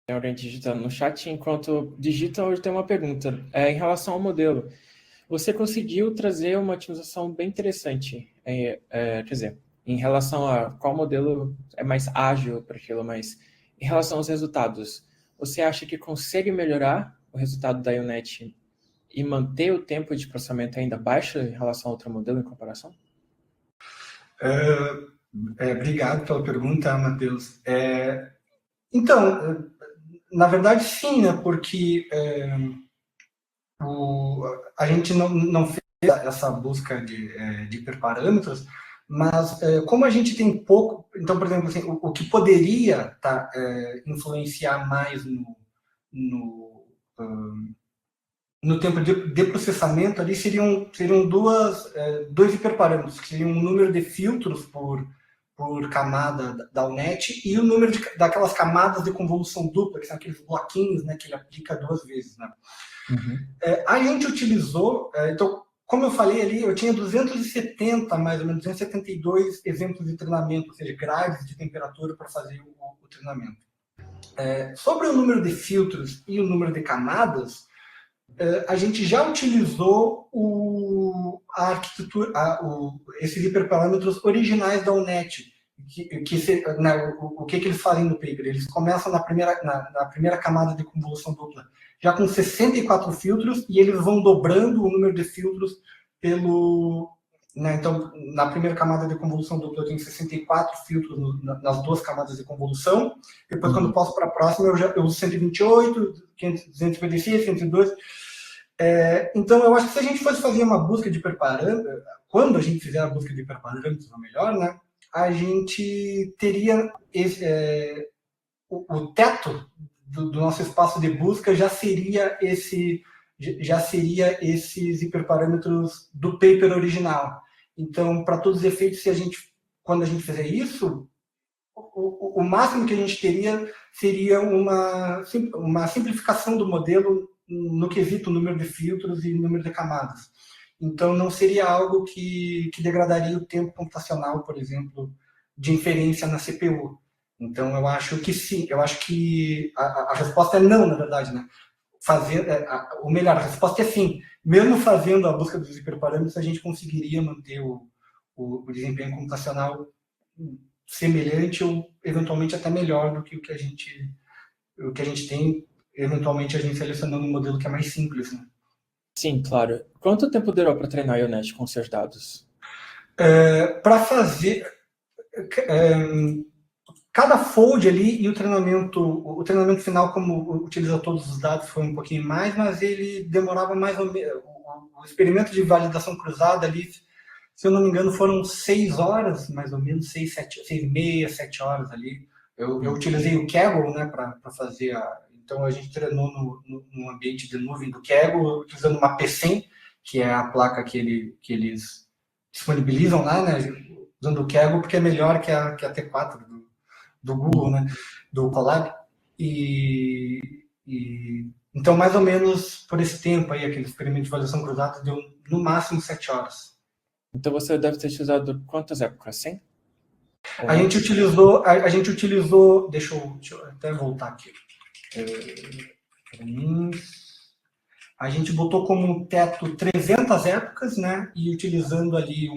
Tem alguém digitando no chat. Enquanto digita, hoje tem uma pergunta. Em relação ao modelo, você conseguiu trazer uma otimização bem interessante. Quer dizer, em relação a qual modelo é mais ágil para aquilo, mas em relação aos resultados, você acha que consegue melhorar o resultado da IONET e manter o tempo de processamento ainda baixo em relação a outro modelo em comparação? Obrigado pela pergunta, Matheus. Então, na verdade, sim, né? Porque a gente não fez essa busca de hiperparâmetros, mas como a gente tem pouco... Então, por exemplo, assim, o que poderia influenciar mais no tempo de processamento ali seriam dois hiperparâmetros, que seriam o número de filtros por camada da UNET e o número daquelas camadas de convolução dupla, que são aqueles bloquinhos, né, que ele aplica 2 vezes. Né? A gente utilizou, então, como eu falei ali, eu tinha 270, mais ou menos, 272 exemplos de treinamento, ou seja, grades de temperatura para fazer o treinamento. Sobre o número de filtros e o número de camadas, a gente já utilizou a arquitetura, esses hiperparâmetros originais da UNET. O que eles fazem no paper? Eles começam na primeira camada de convolução dupla, já com 64 filtros, e eles vão dobrando o número de filtros então, na primeira camada de convolução dupla, eu tenho 64 filtros nas duas camadas de convolução. Depois, quando eu passo para a próxima, eu uso 128, 256, 102. Então, eu acho que se a gente fosse fazer uma busca de hiperparâmetros, quando a gente fizer a busca de hiperparâmetros, ou melhor, né, a gente teria o teto do nosso espaço de busca já seria esses hiperparâmetros do paper original. Então, para todos os efeitos, quando a gente fizer isso, o máximo que a gente teria seria uma simplificação do modelo no quesito número de filtros e número de camadas. Então, não seria algo que degradaria o tempo computacional, por exemplo, de inferência na CPU. Então, eu acho que sim. Eu acho que a resposta é não, na verdade, né? Ou melhor, a resposta é sim. Mesmo fazendo a busca dos hiperparâmetros, a gente conseguiria manter o desempenho computacional semelhante ou, eventualmente, até melhor do que o que a gente tem, eventualmente, a gente selecionando um modelo que é mais simples, né? Sim, claro. Quanto tempo durou para treinar a IONET com seus dados? Para fazer... cada fold ali e o treinamento final, como utiliza todos os dados, foi um pouquinho mais, mas ele demorava mais ou menos. O experimento de validação cruzada ali, se eu não me engano, foram 6 horas, mais ou menos, 6 e meia, 7 horas ali. Eu utilizei o Kaggle, né, para fazer Então, a gente treinou no ambiente de nuvem do Kaggle, utilizando uma P100, que é a placa que eles disponibilizam lá, né, usando o Kaggle, porque é melhor que a T4 do Google, né, do Colab. Então, mais ou menos por esse tempo aí, aquele experimento de validação cruzada deu no máximo 7 horas. Então você deve ter utilizado quantas épocas? 100? A gente utilizou, deixa eu até voltar aqui. A gente botou como teto 300 épocas, né, e utilizando ali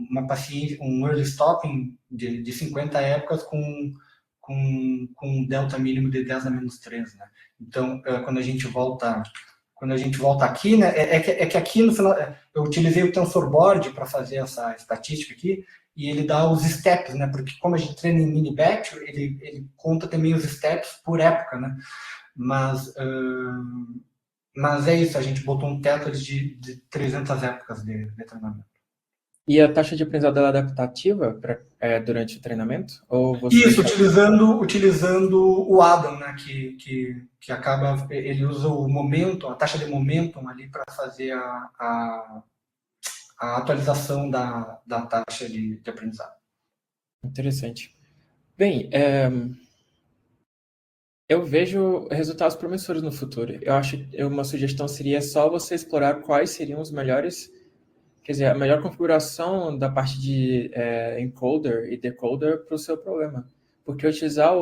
uma paciência, um early stopping de 50 épocas com um delta mínimo de 10 a menos 3, né? Então, quando a gente volta aqui, né, é que aqui no final eu utilizei o TensorBoard para fazer essa estatística aqui, e ele dá os steps, né? Porque como a gente treina em mini batch, ele conta também os steps por época, né? Mas é isso, a gente botou um teto de 300 épocas de treinamento. E a taxa de aprendizado é adaptativa durante o treinamento? Ou você isso, utilizando o Adam, né, que acaba, ele usa o momento, a taxa de momentum ali para fazer a atualização da taxa de aprendizado. Interessante. Bem, eu vejo resultados promissores no futuro. Eu acho que uma sugestão seria só você explorar quais seriam os melhores, quer dizer, a melhor configuração da parte de encoder e decoder para o seu problema. Porque utilizar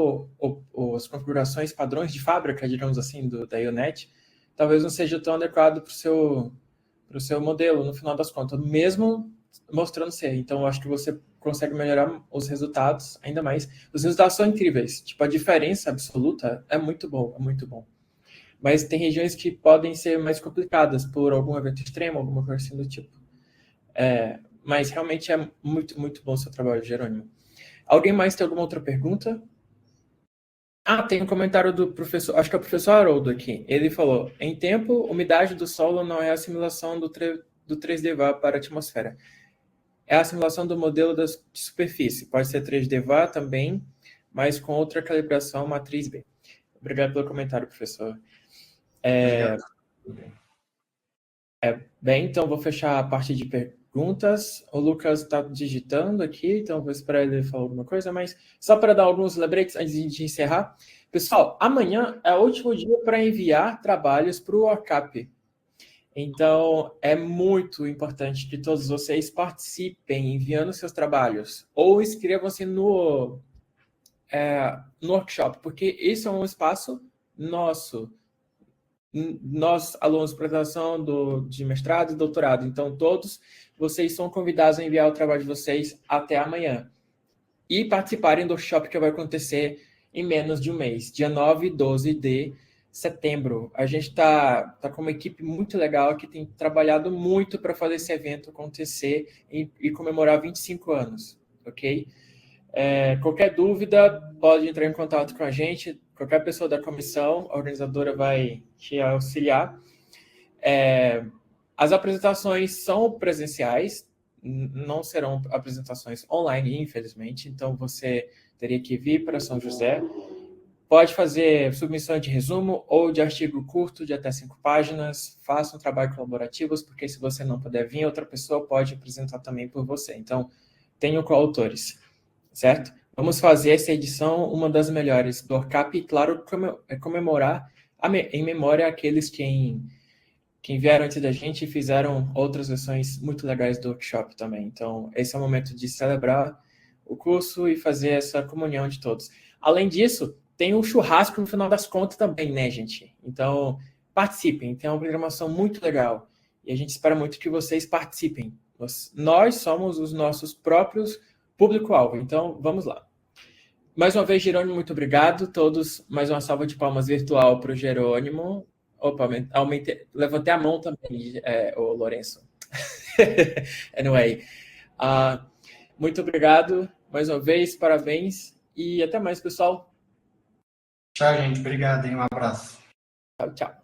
as configurações padrões de fábrica, digamos assim, da IONET, talvez não seja tão adequado para o seu modelo, no final das contas, mesmo mostrando ser. Então, eu acho que você consegue melhorar os resultados ainda mais. Os resultados são incríveis. Tipo, a diferença absoluta é muito bom, é muito bom. Mas tem regiões que podem ser mais complicadas por algum evento extremo, alguma coisa assim do tipo. Mas realmente é muito, muito bom o seu trabalho, Jerônimo. Alguém mais tem alguma outra pergunta? Tem um comentário do professor, acho que é o professor Haroldo aqui. Ele falou, em tempo, umidade do solo não é a simulação do 3D-VA para a atmosfera. É a simulação do modelo de superfície. Pode ser 3D-VA também, mas com outra calibração matriz B. Obrigado pelo comentário, professor. Bem, então vou fechar a parte de perguntas. O Lucas está digitando aqui, então vou esperar ele falar alguma coisa, mas só para dar alguns lembretes antes de encerrar. Pessoal, amanhã é o último dia para enviar trabalhos para o OCAP. Então, é muito importante que todos vocês participem enviando seus trabalhos ou inscrevam-se no workshop, porque esse é um espaço nosso, nós, alunos de graduação, de mestrado e doutorado. Então, todos vocês são convidados a enviar o trabalho de vocês até amanhã. E participarem do workshop que vai acontecer em menos de um mês, dia 9 e 12 de setembro. A gente está com uma equipe muito legal que tem trabalhado muito para fazer esse evento acontecer e comemorar 25 anos, ok? Qualquer dúvida, pode entrar em contato com a gente, qualquer pessoa da comissão, a organizadora vai te auxiliar. As apresentações são presenciais, não serão apresentações online, infelizmente, então você teria que vir para São José. Pode fazer submissão de resumo ou de artigo curto de até 5 páginas, façam trabalho colaborativos, porque se você não puder vir, outra pessoa pode apresentar também por você. Então, tenham coautores, certo? Vamos fazer essa edição uma das melhores do ORCAP e, claro, comemorar em memória aqueles que vieram antes da gente e fizeram outras versões muito legais do workshop também. Então, esse é o momento de celebrar o curso e fazer essa comunhão de todos. Além disso, tem um churrasco no final das contas também, né, gente? Então, participem. Tem uma programação muito legal. E a gente espera muito que vocês participem. Nós somos os nossos próprios público-alvo. Então, vamos lá. Mais uma vez, Jerônimo, muito obrigado. Todos, mais uma salva de palmas virtual para o Jerônimo. Opa, levantei a mão também, o Lourenço. Anyway. Muito obrigado. Mais uma vez, parabéns. E até mais, pessoal. Tchau, gente. Obrigado, hein? Um abraço. Tchau, tchau.